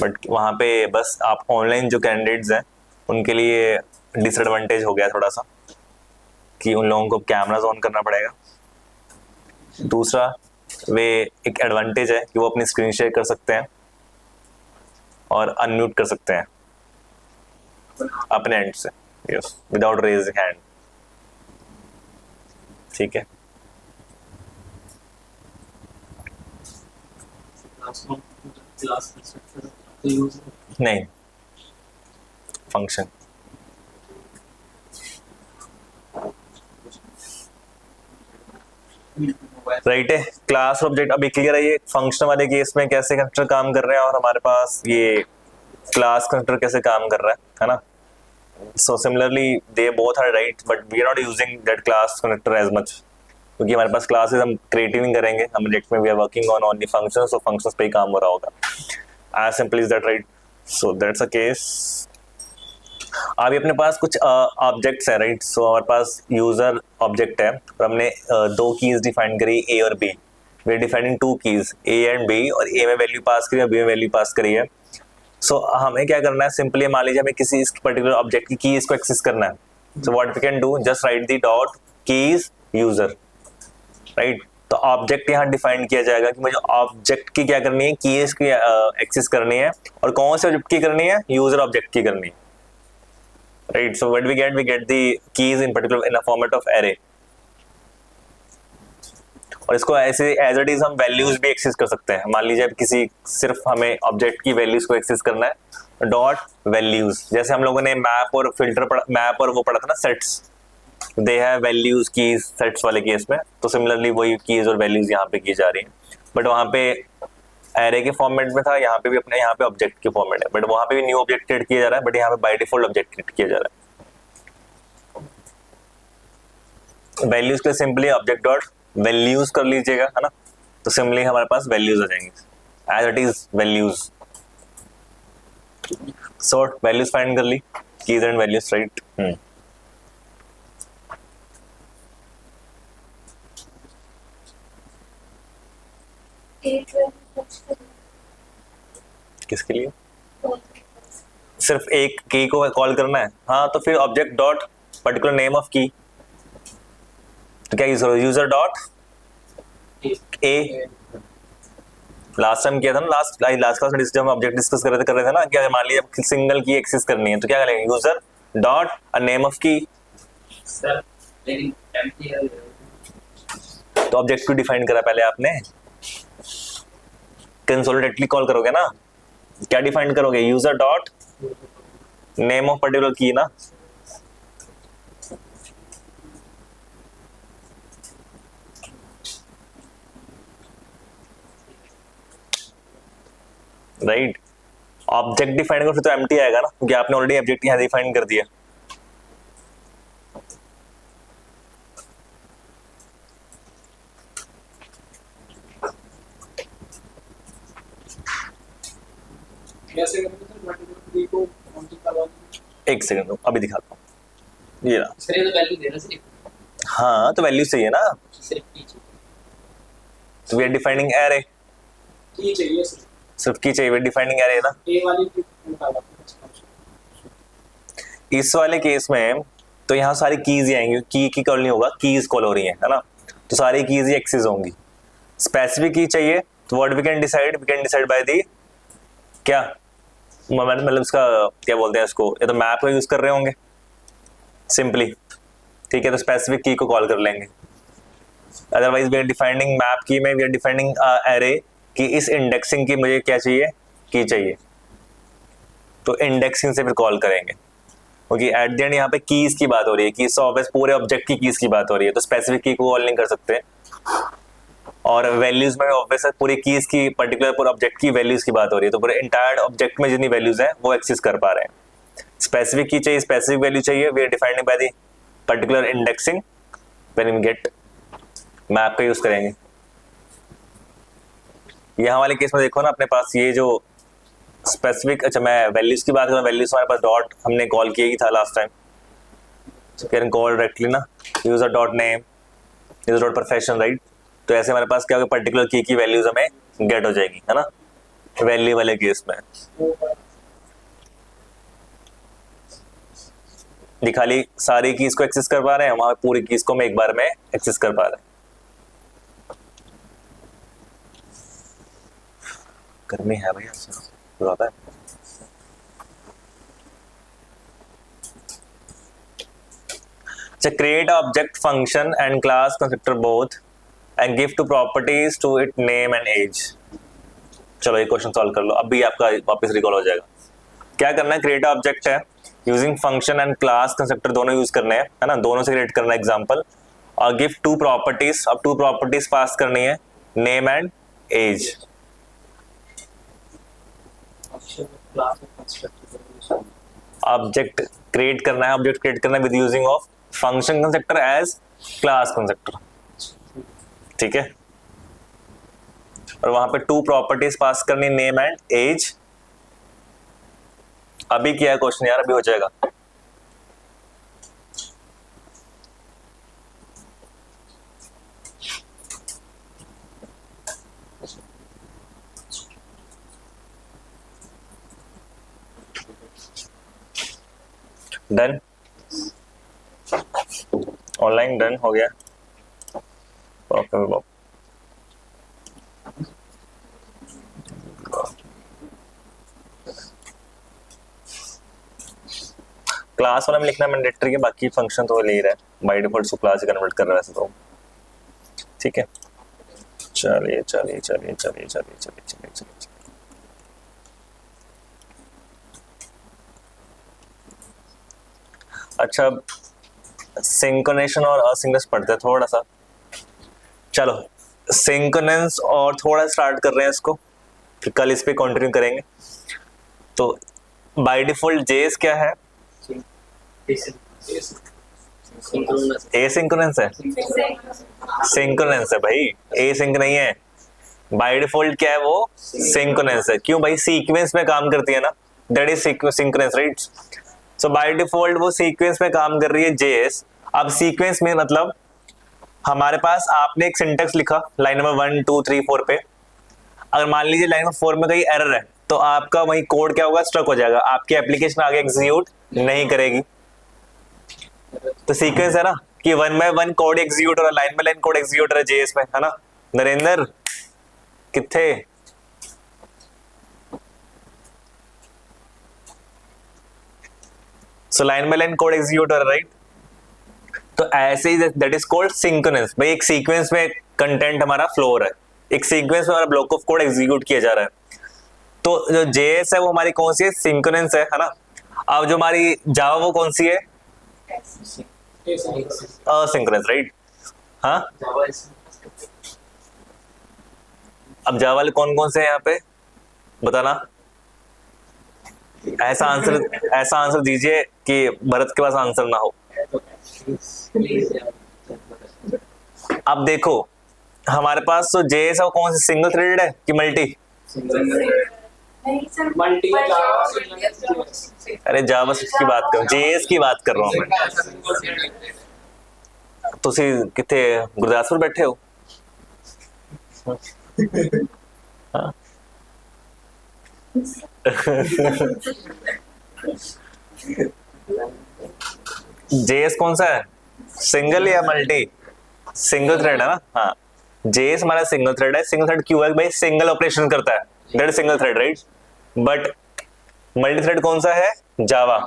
बट वहाँ पे बस आप ऑनलाइन जो कैंडिडेट्स हैं उनके लिए डिसएडवांटेज हो गया थोड़ा सा कि उन लोगों को कैमराज ऑन करना पड़ेगा। दूसरा वे एक एडवांटेज है कि वो अपनी स्क्रीन शेयर कर सकते हैं और अनम्यूट कर सकते हैं अपने एंड से, यस, विदाउट रेजिंग हैंड, ठीक है। क्लास कंस्ट्रक्टर तो यूज नहीं, फंक्शन। राइट है, क्लास ऑब्जेक्ट अभी क्लियर है। ये फंक्शन वाले केस में कैसे कंस्ट्रक्टर काम कर रहे हैं और हमारे पास ये क्लास कंस्ट्रक्टर कैसे काम कर रहा है ना। So similarly they both are right, but we are not using that class constructor as much, क्योंकि हमारे पास क्लासेस हम क्रिएटिव नहीं करेंगे, हम प्रोजेक्ट में we are working on only functions, तो फंक्शंस पे ही काम हो रहा होगा। As simple is that, right. So that's a case. अभी अपने पास कुछ ऑब्जेक्ट्स है, राइट। सो हमारे पास यूजर ऑब्जेक्ट है और हमने दो कीज डिफाइन करी, ए और B. We are defining two keys, A and B, और ए में वैल्यू पास करी और बी में वैल्यू पास करी है। सो हमें क्या करना है, सिंपली मान लीजिए हमें किसी इस पर्टिकुलर ऑब्जेक्ट की कीज को एक्सेस करना है। So what we can do, just write the dot keys user, right. तो ऑब्जेक्ट यहाँ डिफाइन किया जाएगा कि मुझे ऑब्जेक्ट की क्या करनी है, कीज की एक्सेस करनी है, और कौन से ऑब्जेक्ट की करनी है, यूजर ऑब्जेक्ट की करनी है, right. So what we get the keys in particular in a format of array, और इसको ऐसे एज इट इज हम वैल्यूज भी एक्सेस कर सकते हैं। मान लीजिए किसी सिर्फ हमें ऑब्जेक्ट की वैल्यूज को एक्सेस करना है, डॉट वैल्यूज, जैसे हम लोगों ने मैप और फिल्टर मैप और वो पढ़ा था ना, sets, they have values keys sets वाले केस में। तो सिमिलरली वही कीज और वैल्यूज यहाँ पे की जा रही हैं, बट वहाँ पे एरे के फॉर्मेट में था, यहाँ पे भी अपने यहाँ पे ऑब्जेक्ट के फॉर्मेट है, बट वहाँ पे भी न्यू ऑब्जेक्ट क्रिएट किया जा रहा है, बट यहाँ पे बाय डिफॉल्ट ऑब्जेक्ट क्रिएट किया जा रहा है। वैल्यूज के सिंपली ऑब्जेक्ट डॉट वैल्यूज कर लीजिएगा, है ना। तो सिंपली हमारे पास वैल्यूज आ जाएंगे as it is values. Sort values find कर ली, कीज एंड वैल्यूज, राइट। किसके लिए, सिर्फ एक की को कॉल करना है, हाँ। तो फिर object dot particular name of की, तो क्या यूज करो, user dot A. Last time किया था ना, लास्ट क्लास में जब हम ऑब्जेक्ट डिस्कस कर रहे थे ना, क्या मान लीजिए सिंगल की एक्सेस करनी है, तो क्या करेंगे, user dot a name of की। सर लेकिन एम्प्टी है, तो ऑब्जेक्ट को डिफाइन करा पहले आपने, कंसोलिडेटली कॉल करोगे ना, क्या डिफाइन करोगे, user dot name of particular की ना। राइट, ऑब्जेक्ट डिफाइन करो फिर तो एम्प्टी आएगा ना, क्योंकि आपने ऑलरेडी ऑब्जेक्ट यहाँ डिफाइन कर दिया। कैसे करेंगे सर, वर्टिकल को काउंटिंग करवा देंगे। एक सेकंड अभी दिखाता हूँ, ये रहा। सर ये तो वैल्यू देना सिर्फ, हाँ तो वैल्यू चाहिए ना, सिर्फ टीचर तो वी आर डिफाइनिंग एरे, की चाहिए सर, सिर्फ की चाहिए, वी आर डिफाइनिंग एरे ना। ए वाली की निकाला। इस वाले केस में तो यहाँ सारी कीज ही आएंगी, की कॉल नहीं होगा, कीज कॉल हो रही है ना, तो सारी कीज ही एक्सेस होंगी। स्पेसिफिक की चाहिए तो what we can decide by the क्या, मतलब इसका क्या बोलते हैं इसको, या तो मैप का यूज कर रहे होंगे सिंपली, ठीक है, तो स्पेसिफिक की को कॉल कर लेंगे। Otherwise we are defining map key में वी आर डिफाइनिंग एरे कि इस इंडेक्सिंग की मुझे क्या चाहिए, की चाहिए, तो इंडेक्सिंग से फिर कॉल करेंगे, क्योंकि एट द एंड यहाँ पे कीज की बात हो रही है, कीज तो ऑब्वियस पूरे ऑब्जेक्ट की कीज की बात हो रही है, तो स्पेसिफिक की को कॉल नहीं कर सकते। और वैल्यूज में ऑब्वियस पूरी कीज की पर्टिकुलर पूरे ऑब्जेक्ट की वैल्यूज की बात हो रही है, तो पूरे इंटायर ऑब्जेक्ट में जितनी वैल्यूज है वो एक्सेस कर पा रहे हैं। स्पेसिफिक की चाहिए, स्पेसिफिक वैल्यू चाहिए, we are defining by the particular indexing when we get map का यूज करेंगे। यहाँ वाले केस में देखो ना, अपने पास ये जो स्पेसिफिक, अच्छा मैं वैल्यूज की बात करूँ, वैल्यूज हमारे पास डॉट हमने कॉल किया ही था last time, can call directly ना, use a dot name, use dot profession, right. तो ऐसे हमारे पास क्या होगा, पर्टिकुलर की वैल्यूज हमें गेट हो जाएगी, है ना, वैल्यू वाले केस में। ये खाली सारी कीज को एक्सेस कर पा रहे हैं, वहां पूरी कीज को हम एक बार में एक्सेस कर पा रहे हैं। गर्मी है भैया, ज्यादा है। So create object function and class constructor both and give two properties to it name and age। चलो ये क्वेश्चन सॉल्व कर लो, अभी आपका वापस रिकॉल हो जाएगा। क्या करना है, क्रिएट ऑब्जेक्ट है, using function and class constructor दोनों यूज करने हैं, है ना, दोनों से क्रिएट करना है एग्जांपल, और गिव टू प्रॉपर्टीज, अब टू प्रॉपर्टीज पास करनी है, name and age. Object create करना है, ऑब्जेक्ट क्रिएट करना है with using of function constructor as class constructor, ठीक है। और वहां पे टू प्रॉपर्टीज पास करनी, नेम एंड एज। अभी किया है क्वेश्चन यार, अभी हो जाएगा। डन, ऑनलाइन डन हो गया। ओके, क्लास वाला में लिखना मैंडेटरी है, बाकी फंक्शन तो ले रहा है by default, so class he convert कर रहा है वैसे तो, ठीक है। चलिए चलिए चलिए चलिए चलिए चलिए चलिए चलिए। अच्छा, सिंक्रोनेशन और असिंक्रोनस पढ़ते हैं थोड़ा सा। चलो सिंक्रोनस और थोड़ा स्टार्ट कर रहे हैं इसको, फिर कल इस पे कंटिन्यू करेंगे। तो बाय डिफॉल्ट जेएस क्या है, एसिंक्रोनस है, सिंक्रोनस है भाई, एसिंक नहीं है। बाय डिफॉल्ट क्या है वो, सिंक्रोनस है। क्यों भाई, सीक्वेंस में काम करती है ना, that is synchronous, right. So by default वो सीक्वेंस में काम कर रही है जेएस। अब सीक्वेंस में मतलब हमारे पास आपने एक सिंटेक्स लिखा लाइन नंबर 1 2 3 4 पे, अगर मान लीजिए लाइन नंबर 4 में कहीं एरर है, तो आपका वही कोड क्या होगा, स्ट्रक हो जाएगा, आपकी एप्लीकेशन आगे एग्जीक्यूट नहीं करेगी। तो सीक्वेंस है ना कि 1 by 1 कोड एग्जीक्यूट हो रहा है, line by line code execute हो रहा है जेएस में, है ना। नरेंद्र किथे, so line by line code execute हो रहा है, राइट। तो ऐसे ही दैट इज कॉल्ड सिंक्रोनस। भाई एक सीक्वेंस में कंटेंट हमारा फ्लो हो रहा है, एक सीक्वेंस में हमारा ब्लॉक ऑफ कोड एग्जीक्यूट किया जा रहा है। तो जो जेएस है वो हमारी कौन सी है, सिंक्रोनस है ना। अब जो हमारी जावा वो कौन सी है, असिंक्रोनस, राइट। हाँ, अब जावा वाले कौन कौन से हैं यहाँ पे बताना, ऐसा आंसर दीजिए कि भरत के पास आंसर ना हो। अब देखो हमारे पास तो जेएस है वो कौन सी, सिंगल थ्रेडेड है कि मल्टी, मल्टी अरे जावा की बात कर, जेएस की बात कर रहा हूं मैं। तुसी किथे गुरदासपुर बैठे हो, हाँ? जेएस कौन सा है, सिंगल या मल्टी, सिंगल थ्रेड है ना। हाँ, जेएस हमारा सिंगल थ्रेड है। सिंगल थ्रेड क्यों है भाई, सिंगल ऑपरेशन करता है, that is single thread, right. But multi thread कौन सा है, जावा,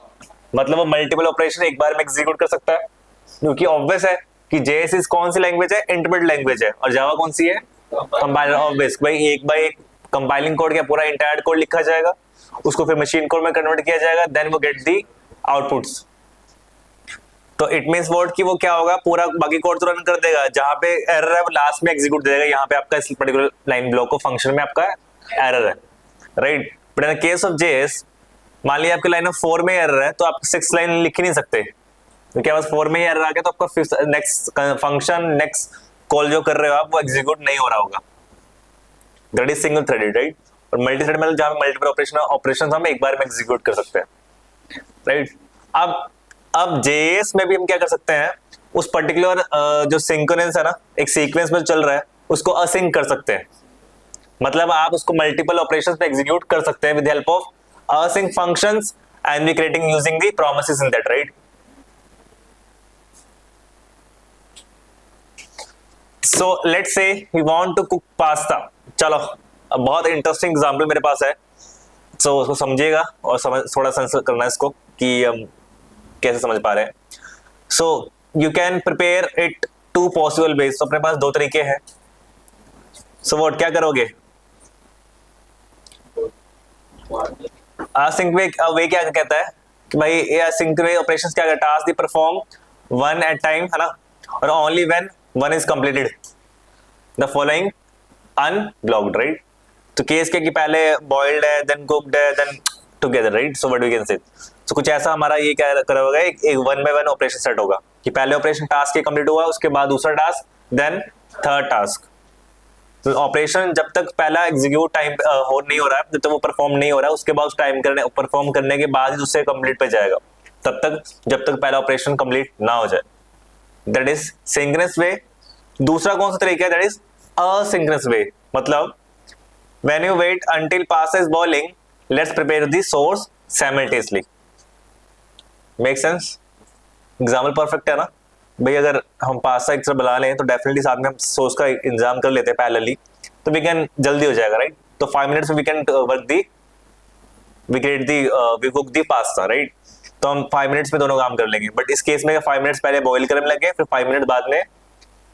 मतलब वो मल्टीपल ऑपरेशन एक बार में एग्जीक्यूट कर सकता है। क्योंकि ऑब्वियस है कि जेएस इज कौन सी लैंग्वेज है, इंटरप्रेट लैंग्वेज है, और जावा कौन सी है, कंपाइलर। ऑब्वियस भाई एक बार एक कंपाइलिंग कोड क्या पूरा इंटायर कोड लिखा जाएगा, उसको फिर मशीन कोड में कन्वर्ट किया जाएगा, देन वो गेट दी आउटपुट्स। तो इट मींस व्हाट कि वो क्या होगा, पूरा बाकी कोड तो रन कर देगा, जहां पे एरर है वो लास्ट में एग्जीक्यूट दे देगा, यहाँ पे आपका इस पर्टिकुलर लाइन ब्लॉक को फंक्शन में आपका एरर है, right. But in case of JS मान लिया आपके लाइन ऑफ 4 में एरर है, तो आप 6 लाइन लिख ही नहीं सकते, क्योंकि बस 4 में ही एरर आ गया, तो आपका नेक्स्ट फंक्शन नेक्स्ट कॉल जो कर रहे हो आप वो एग्जीक्यूट नहीं हो रहा होगा। That is single threaded, right. और मल्टी थ्रेड मतलब जहां मल्टीपल ऑपरेशन हम एक बार में एग्जीक्यूट कर सकते हैं, राइट। अब जेएस में भी हम क्या कर सकते हैं, उस पर्टिकुलर जो सिंक्रोनस है ना, एक सीक्वेंस में चल रहा है, उसको असिंक कर सकते हैं। मतलब आप उसको मल्टीपल ऑपरेशंस में एग्जीक्यूट कर सकते हैं with help of async functions and we creating using the promises in that, right? So let's say we want to cook pasta. चलो अब बहुत इंटरेस्टिंग एग्जांपल मेरे पास है, so उसको समझिएगा और थोड़ा सेंस करना है इसको कि हम कैसे समझ पा रहे हैं। So you can prepare it two possible ways. तो अपने पास 2 तरीके हैं। So what क्या करोगे? async वे क्या कहता है कि भाई ये async वे ऑपरेशंस क्या करता है, task the perform one at time, है ना, और only when one is completed the following unblocked, right. तो केस क्या कि पहले बॉइल्ड है, देन कुक्ड है, then together, right. So what we can say, तो कुछ ऐसा हमारा ये क्या करा होगा, एक 1 बाय 1 ऑपरेशन सेट होगा कि पहले ऑपरेशन टास्क ये कंप्लीट हुआ, उसके बाद दूसरा टास्क, देन थर्ड टास्क। तो ऑपरेशन जब तक पहला एग्जीक्यूट टाइम हो नहीं हो रहा है, जब तक वो परफॉर्म नहीं हो रहा है, उसके बाद उस टाइम परफॉर्म करने के बाद ही दूसरे कंप्लीट पे जाएगा, तब तक जब तक पहला ऑपरेशन कंप्लीट ना हो जाए। दैट इज सिंक्रोनस वे। दूसरा कौन सा तरीका है, दैट इज असिंक्रोनस वे। मतलब when you wait until pasta is boiling, let's prepare the सोर्स simultaneously. Make sense? Example perfect है ना भाई। अगर हम पास्ता एक तरफ बना लें तो डेफिनेटली साथ में हम सॉस का इंतजाम कर लेते हैं पैरेलली, तो वी कैन जल्दी हो जाएगा, राइट। तो 5 मिनट्स में we can work the we cook the pasta, right. तो हम 5 मिनट्स में दोनों काम कर लेंगे। बट इस केस में 5 मिनट्स पहले बॉईल करने लगे, फिर 5 मिनट बाद में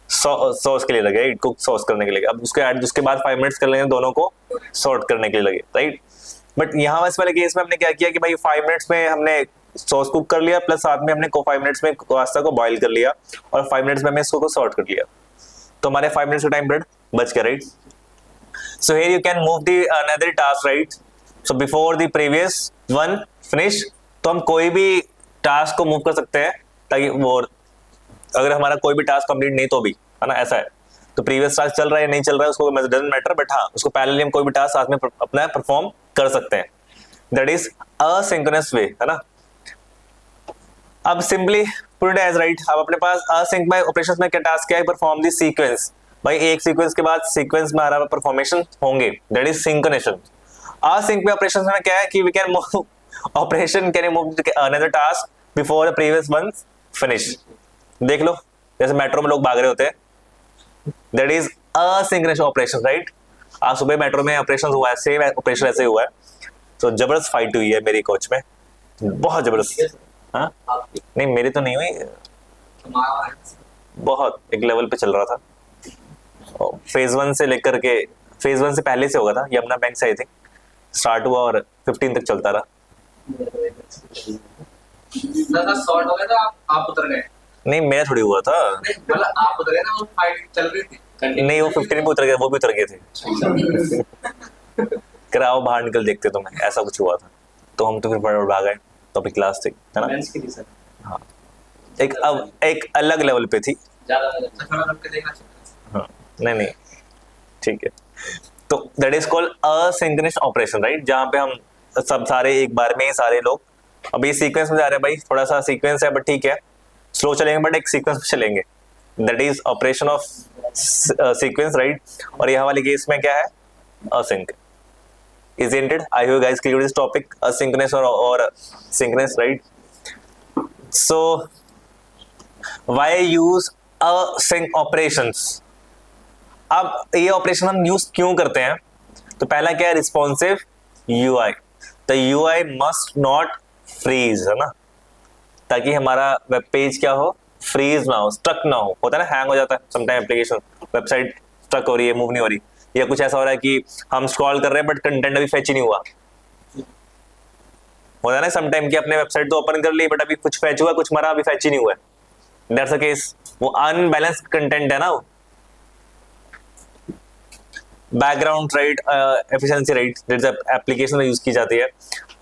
सॉस के लिए लगे, राइट, कुक सॉस करने के लिए। अब उसके बाद 5 मिनट्स कर लेंगे दोनों को सॉर्ट करने के लिए लगे, राइट। बट यहाँ इस वाले केस में हमने क्या किया कि भाई 5 मिनट्स में हमने सॉस कुक कर लिया, प्लस साथ में हमने 5 मिनट्स में पास्ता को बॉईल कर लिया, और 5 मिनट्स में हमने इसको सॉर्ट कर लिया, तो हमारे 5 मिनट्स का टाइम पीरियड बच गया, right. So here you can move the another task, right. So before the previous one finish, तो हम कोई भी टास्क को मूव कर सकते हैं, ताकि वो अगर हमारा कोई भी टास्क कंप्लीट नहीं तो भी, है ना, ऐसा है। तो प्रीवियस टास्क चल रहा है या नहीं चल रहा है उसको डजंट मैटर, बट हाँ उसको पैरेलली हम कोई भी टास्क साथ में अपना परफॉर्म कर सकते हैं। दैट इज असिंक्रोनस वे, है ना। अब simply put it as, right. अब अपने पास असिंक में ऑपरेशंस में क्या टास्क क्या है, परफॉर्म दी सीक्वेंस। भाई एक सीक्वेंस के बाद सीक्वेंस में हमारा परफॉर्मेशन होंगे, दैट इज सिंक्रोनेशन। असिंक में ऑपरेशंस में क्या है कि we can move operation can move another task before the previous one finish. देख लो जैसे मेट्रो में लोग भाग रहे होते हैं, that is asynchronous operation, right. आज सुबह मेट्रो में ऑपरेशन हुआ है, सेम ऑपरेशन ऐसे हुआ है। तो जबरदस्त फाइट हुई है मेरी कोच में, बहुत जबरदस्त। हाँ नहीं मेरी तो नहीं हुई, बहुत एक लेवल पे चल रहा था। फेज 1 से लेकर के फेज 1 से पहले से होगा था, यमुना बैंक से आई थिंक स्टार्ट हुआ और 15 तक चलता रहा। शॉर्ट हो गया था, आप उतर गए। नहीं मेरा थोड़ी हुआ था, मतलब आप उतर गए ना, वो फाइट चल रही थी। नहीं वो 15 पे उतर गए, वो भी उतर गए थे। कराओ बाहर निकल देखते तुम्हें, ऐसा कुछ हुआ था। तो हम तो फिर फटाफट भाग गए, तो अपनी क्लास थी, है ना। मेंस की थी सर, हाँ एक अलग लेवल पे थी। ज्यादा थोड़ा रुक के देखना चाहिए। हाँ नहीं ठीक है। तो that is called asynchronous operation, right, जहां पे हम सब सारे एक बार में ही सारे लोग, अभी सीक्वेंस में जा रहे हैं भाई, थोड़ा सा सीक्वेंस है बट ठीक है, स्लो चलेंगे बट एक सीक्वेंस में चलेंगे। That is operation of sequence, right. और यहाँ वाले केस में क्या है, async. Isn't it? I hope you guys clear this topic, asynchronous or synchronous, right? So why use async operations? अब ये ऑपरेशन हम यूज क्यों करते हैं? तो पहला क्या है, रिस्पॉन्सिव UI। तो UI मस्ट नॉट फ्रीज, है ना, ताकि हमारा वेब पेज क्या हो, फ्रीज ना हो, स्ट्रक ना हो। होता है ना, हैंग हो जाता है समटाइम एप्लीकेशन, वेबसाइट स्ट्रक हो रही है, मूव नहीं हो रही, या कुछ ऐसा हो रहा है कि हम स्क्रॉल कर रहे हैं बट कंटेंट अभी फेच ही नहीं हुआ, होता है ना समटाइम कि अपने वेबसाइट तो ओपन कर ली बट अभी कुछ फेच हुआ, कुछ मरा, अभी फेच ही नहीं हुआ है, दैट्स अ केस, वो अनबैलेंस कंटेंट है ना। Background right, efficiency right, that's application में यूज की जाती है।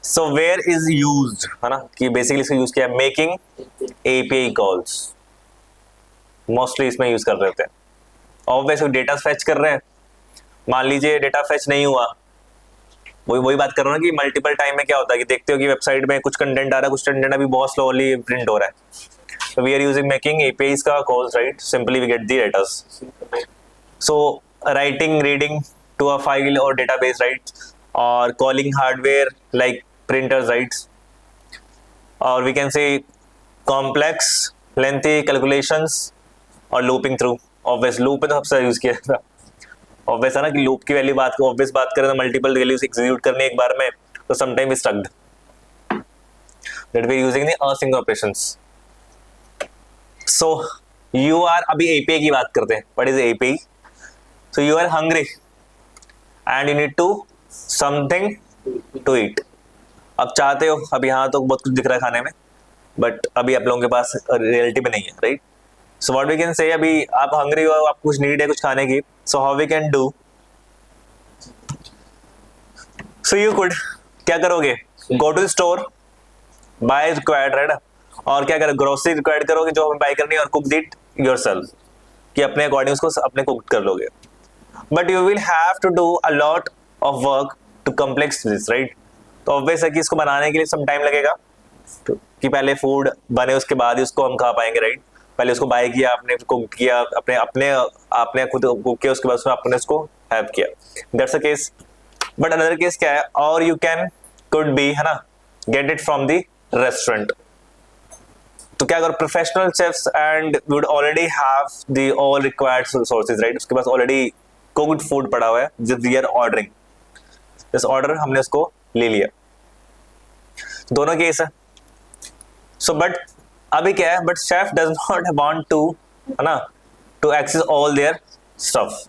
सो वेयर इज यूज्ड, है ना, कि बेसिकली इसको यूज किया मेकिंग एपीआई कॉल्स, मोस्टली इसमें यूज कर रहे होते हैं। ऑब्वियसली डेटा फेच कर रहे हैं, मान लीजिए डेटा फेच नहीं हुआ, वही बात कर रहा हूँ ना कि मल्टीपल टाइम में क्या होता है कि देखते हो कि वेबसाइट में कुछ कंटेंट आ रहा है, कुछ कंटेंट अभी बहुत स्लोली प्रिंट हो रहा है, so we are using making APIs का calls, right? Simply we get the data. So writing, reading to a file or database, right? Or calling hardware like printers, right? Or we can say complex, lengthy calculations और looping through. Obvious loop में तो सबसे यूज किया था, obvious है ना कि loop की वैल्यू obvious बात करें तो multiple values execute करने एक बार में तो sometime is stuck. That we are using the async operations. So you are, अभी API की बात करते हैं, what is API? So you are hungry and you need to something to eat. अब चाहते हो, अभी यहाँ तो बहुत कुछ दिख रहा है खाने में बट अभी आप लोगों के पास रियलिटी में नहीं है, right? So what we can say, अभी आप हंग्री हो, आपको कुछ नीड है कुछ खाने की, so how we can do, so you could क्या करोगे, go to the store, buy required, right? और क्या करोगे, ग्रोसरी रिक्वायर्ड करोगे जो हमें बाय करनी है और कुक इट योरसेल्फ, कि अपने अकॉर्डिंग उसको अपने कुक कर लोगे। But you will have to do a lot of work to complex this, right? तो ऑब्वियस है कि इसको बनाने के लिए सम टाइम लगेगा, तो कि पहले फूड बने उसके बाद ही उसको हम खा पाएंगे, राइट? पहले उसको बाय किया आपने, कुक किया अपने अपने आपने खुद कुक किया, उसके बाद उसमें आपने उसको हैव किया, that's a case. But another case क्या है, और यू कैन कुड बी, है ना, get it from the restaurant. तो क्या करो, professional chefs and we would already have the all required sources, right? उसके पास ऑलरेडी कुक्ड फूड पड़ा हुआ है जो वी आर ऑर्डरिंग, इस ऑर्डर हमने उसको ले लिया, दोनों केस है। सो बट अभी क्या है, but chef does not want to, है ना, to access all their stuff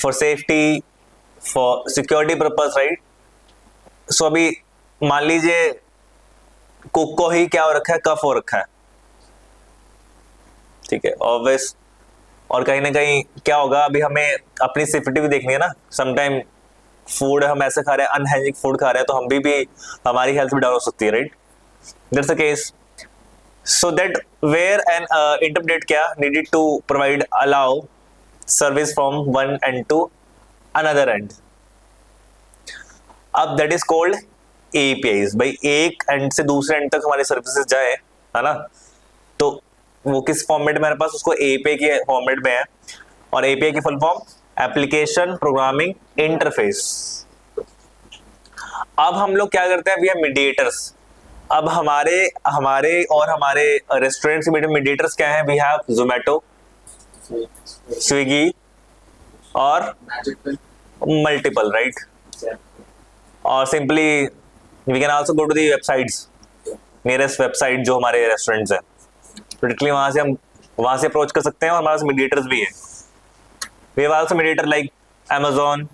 for safety, for security purpose, right? So अभी मान लीजिए कुक को ही क्या हो रखा है, कफ हो रखा है, ठीक है, ऑब्वियस। और कहीं ना कहीं क्या होगा, अभी हमें अपनी सेफ्टी भी देखनी है ना, समटाइम फूड हम ऐसे खा रहे हैं, अनहाइजीनिक फूड खा रहे हैं, तो हम भी हमारी हेल्थ भी डाउन हो सकती है, right? That's the case. So that where an interpret क्या needed to provide allow service from one end to another end, अब दैट इज कॉल्ड APIs। भाई एक एंड से दूसरे एंड तक हमारे सर्विसेज जाए, है ना, तो वो किस फॉर्मेट में हमारे पास, उसको API के फॉर्मेट में है, और API की full form application programming interface. अब हम लोग क्या करते हैं, वी आर मीडिएटर्स। अब हमारे और हमारे रेस्टोरेंट्स के मीडिएटर्स क्या हैं, वी हैव जोमेटो, स्विगी और मल्टीपल, राइट? और simply we can also go to the websites, nearest website जो हमारे रेस्टोरेंट्स है, डायरेक्टली वहां से अप्रोच कर सकते हैं, और हमारे पास मीडिएटर्स भी है। We have also mediator like Amazon,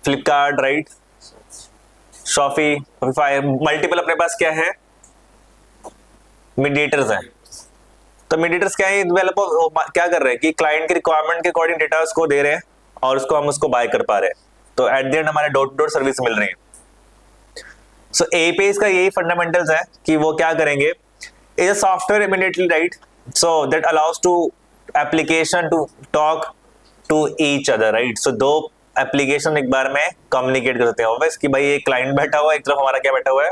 Flipkart, right, Shopee, Shopify, multiple अपने पास क्या है, मीडिएटर्स हैं। तो मीडिएटर्स क्या है, डेवलपर क्या कर रहे हैं कि क्लाइंट की रिक्वायरमेंट के अकॉर्डिंग डेटा उसको दे रहे हैं और उसको हम उसको बाय कर पा रहे हैं, तो एट द एंड हमारे डोर टू डोर सर्विस मिल रही है। सो APIs का यही फंडामेंटल्स है कि वो क्या करेंगे, is a software immediately, right? So that allows to application to talk to each other, right? So दो एप्लीकेशन एक बार में कम्युनिकेट कर सकते हैं, ऑब्वियस कि भाई एक क्लाइंट बैठा हुआ है, एक तरफ हमारा क्या बैठा हुआ है,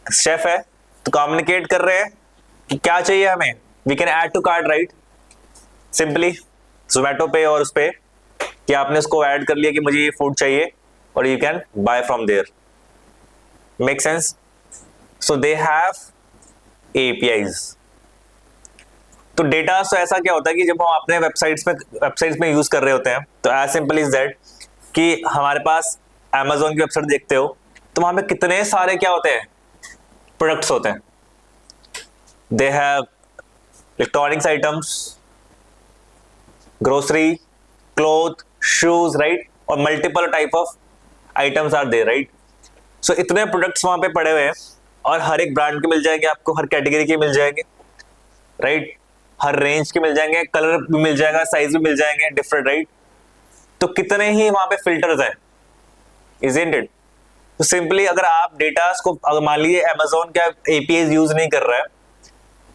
शेफ है, तो कम्युनिकेट कर रहे हैं कि क्या चाहिए हमें, we can add to cart, right? Simply Zomato पे और उस पे कि आपने उसको ऐड कर लिया कि मुझे ये फूड चाहिए, और you can buy from there, make sense? So they have APIs। तो डेटा तो ऐसा क्या होता है कि जब हम अपने वेबसाइट्स में यूज कर रहे होते हैं, तो एज सिंपल इज दैट कि हमारे पास Amazon की वेबसाइट देखते हो तो वहां पे कितने सारे क्या होते हैं, प्रोडक्ट्स होते हैं। They have electronics items, grocery, cloth, shoes, right? और multiple type of items are there, right? सो इतने प्रोडक्ट्स वहां पे पड़े हुए हैं और हर एक ब्रांड के मिल जाएंगे आपको, हर कैटेगरी के मिल जाएंगे, राइट? हर रेंज के मिल जाएंगे, कलर भी मिल जाएगा, साइज भी मिल जाएंगे डिफरेंट, राइट? तो कितने ही वहां पे फिल्टर्स हैं, इजंट इट? तो सिंपली अगर आप डेटा को, अगर मान लीजिए अमेजोन का एपीआई यूज नहीं कर रहा है,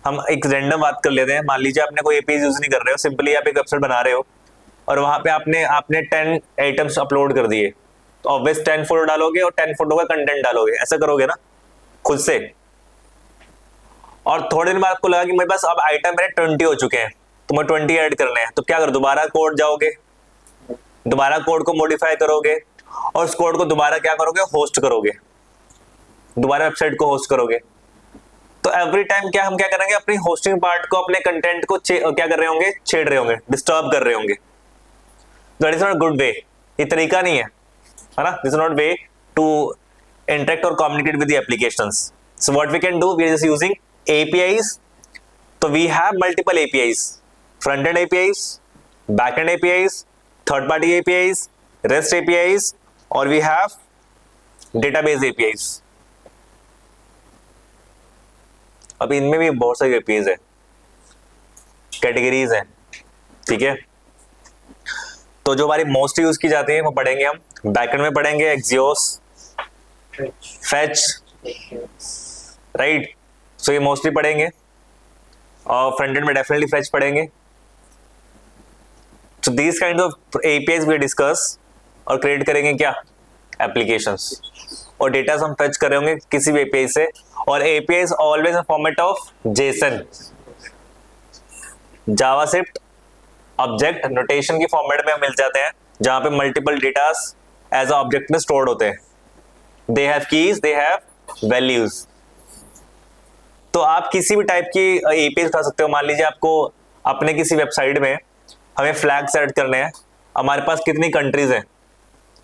हम एक रैंडम बात कर लेते हैं, मान लीजिए आपने कोई एपीआई यूज नहीं कर रहे हो, सिंपली आप एक वेबसाइट बना रहे हो और वहां पे आपने 10 आइटम्स अपलोड कर दिए, तो ऑब्वियस 10 फोटो डालोगे और 10 फोटो का कंटेंट डालोगे, ऐसा करोगे ना खुद से। और थोड़े दिन बाद आपको लगा कि मेरे पास अब आइटम मेरे 20 हो चुके हैं, तो मैं 20 ऐड करने हैं, तो क्या करो, दोबारा कोड जाओगे, दोबारा कोड को मॉडिफाई करोगे और उस कोड को दोबारा क्या करोगे, होस्ट करोगे, दोबारा वेबसाइट को होस्ट करोगे। तो एवरी टाइम क्या हम क्या करेंगे, अपनी होस्टिंग पार्ट को, अपने कंटेंट को क्या कर रहे होंगे, छेड़ रहे होंगे, डिस्टर्ब कर रहे होंगे। That is not good way, ये तरीका नहीं है ना? This is not way to interact or communicate with the applications. So what we can do, we are just using APIs. So we have multiple APIs, front-end APIs, back-end APIs, third-party APIs, REST APIs, or we have database APIs. अब इनमें भी बहुत सारी APIs है, कैटेगरीज हैं, ठीक है? तो जो हमारी मोस्ट यूज की जाती है वो पढ़ेंगे हम, बैकएंड में पढ़ेंगे Axios, fetch, राइट? सो ये मोस्टली पढ़ेंगे और फ्रंट एंड में डेफिनेटली fetch पढ़ेंगे। So these kind of APIs we discuss और क्रिएट करेंगे क्या, एप्लीकेशंस, और डेटा हम फेच कर रहे होंगे किसी भी एपीआई से, और API is always in format of Jason, JavaScript object notation की फॉर्मेट में मिल जाते हैं, जहां पे मल्टीपल डेटास एज ऑब्जेक्ट में स्टोर्ड होते हैं। They have keys, they have values. तो आप किसी भी टाइप की एपीआई उठा सकते हो। मान लीजिए आपको अपने किसी वेबसाइट में हमें फ्लैग्स ऐड करने हैं, हमारे पास कितनी कंट्रीज हैं,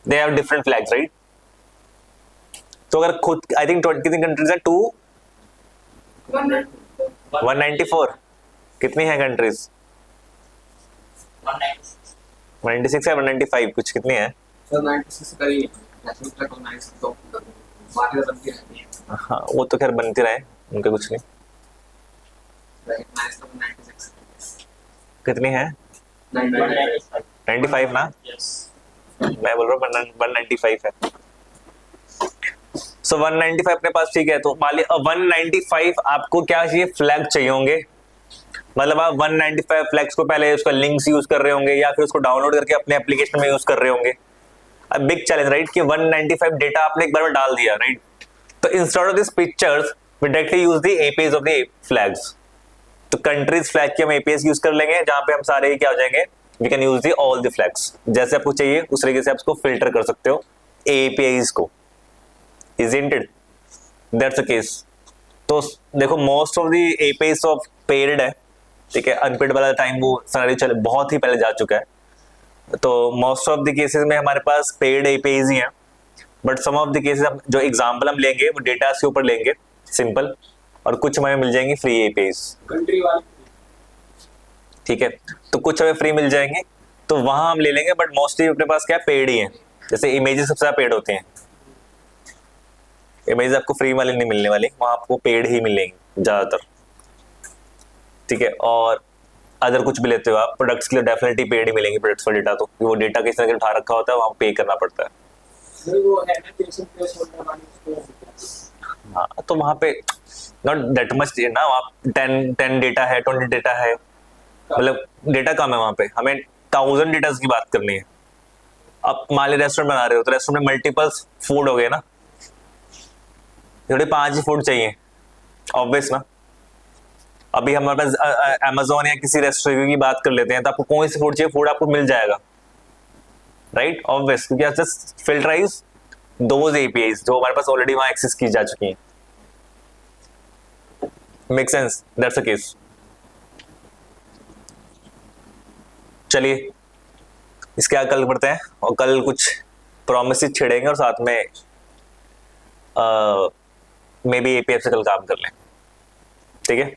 they have different flags, right? तो अगर खुद आई थिंक कितनी कंट्रीज है, 194, कितनी है कंट्रीज? 196 है, 195 कुछ, कितनी है? सर 96 करिए, नेशनल ट्रैक और 9 तो बाकी तो बनती रहती है। हाँ वो तो खैर बनती रहे, उनका कुछ नहीं। 96 कितनी है? 95 ना? मैं बोल रहा हूँ 195 है। सो 195 अपने पास, ठीक है? तो मान लीजिए 195 आपको क्या चाहिए, फ्लैग चाहिए होंगे, मतलब आप 195 फ्लैग्स को पहले उसका लिंक्स यूज कर रहे होंगे या फिर उसको डाउनलोड करके अपने एप्लीकेशन में यूज कर रहे होंगे। अब बिग चैलेंज, राइट, कि 195 डेटा आपने एक बार में डाल दिया, राइट? तो instead of this pictures we directly use the APIs of the flags. तो कंट्रीज फ्लैग की हम एपीआईज यूज कर लेंगे, जहां पे हम सारे क्या हो जाएंगे, we can use the all the flags. जैसे आपको चाहिए उस तरीके से आप उसको फिल्टर कर सकते हो एपीआईज को, isn't it? That's the case. तो देखो most of the APIs of paid है, ठीक है? अनपेड वाला टाइम वो सिनेरियो चले बहुत ही पहले जा चुका है, तो मोस्ट ऑफ द केसेस में हमारे पास पेड एपीआईज ही हैं, but some of the cases जो एग्जांपल हम लेंगे वो डेटा के ऊपर लेंगे सिंपल, और कुछ हमें मिल जाएंगी फ्री एपीआईज, कंट्री वाली, ठीक है? तो कुछ हमें फ्री मिल जाएंगे तो वहां हम ले लेंगे, बट मोस्टली अपने पास क्या पेड ही है। जैसे इमेजेस सबसे ज्यादा पेड होते हैं, इमेज आपको फ्री वाली नहीं मिलने वाली, वहां आपको पेड ही मिलेंगे ज्यादातर, ठीक है? और अदर कुछ भी लेते हो आप प्रोडक्ट्स के लिए डेफिनेटली पेड ही मिलेंगे प्रोडक्ट्स का डेटा, तो वो डेटा किसी ने उठा रखा होता है वहां पे करना पड़ता है। नहीं वो एप्लीकेशन प्लेस होल्डर वाली उसको, हाँ तो वहां पे नॉट दैट मच ना, वहाँ 10 डेटा है, 20 डेटा है, मतलब डेटा कम है वहां पे, हमें 1000 डेटा की बात करनी है। अब मान ली रेस्टोरेंट बना रहे हो तो रेस्टोरेंट में मल्टीपल्स फूड हो गए ना, थोड़े 5 ही फूड चाहिए, ऑब्वियस ना। अभी हमारे पास अमेज़न या किसी रेस्टोरेंट की बात कर लेते हैं, तो आपको कौन सी फूड चाहिए, फूड आपको मिल जाएगा, राइट? ऑब्वियस, क्योंकि जस्ट फिल्टराइज दोज एपीआईज जो हमारे पास ऑलरेडी वहां एक्सेस की जा चुकी हैं। Make sense? That's the case. चलिए इसके आगे कल बढ़ते हैं, और कल कुछ प्रॉमिसेस छेड़ेंगे और साथ में मे बी एपीआई से कल काम कर लें, ठीक है?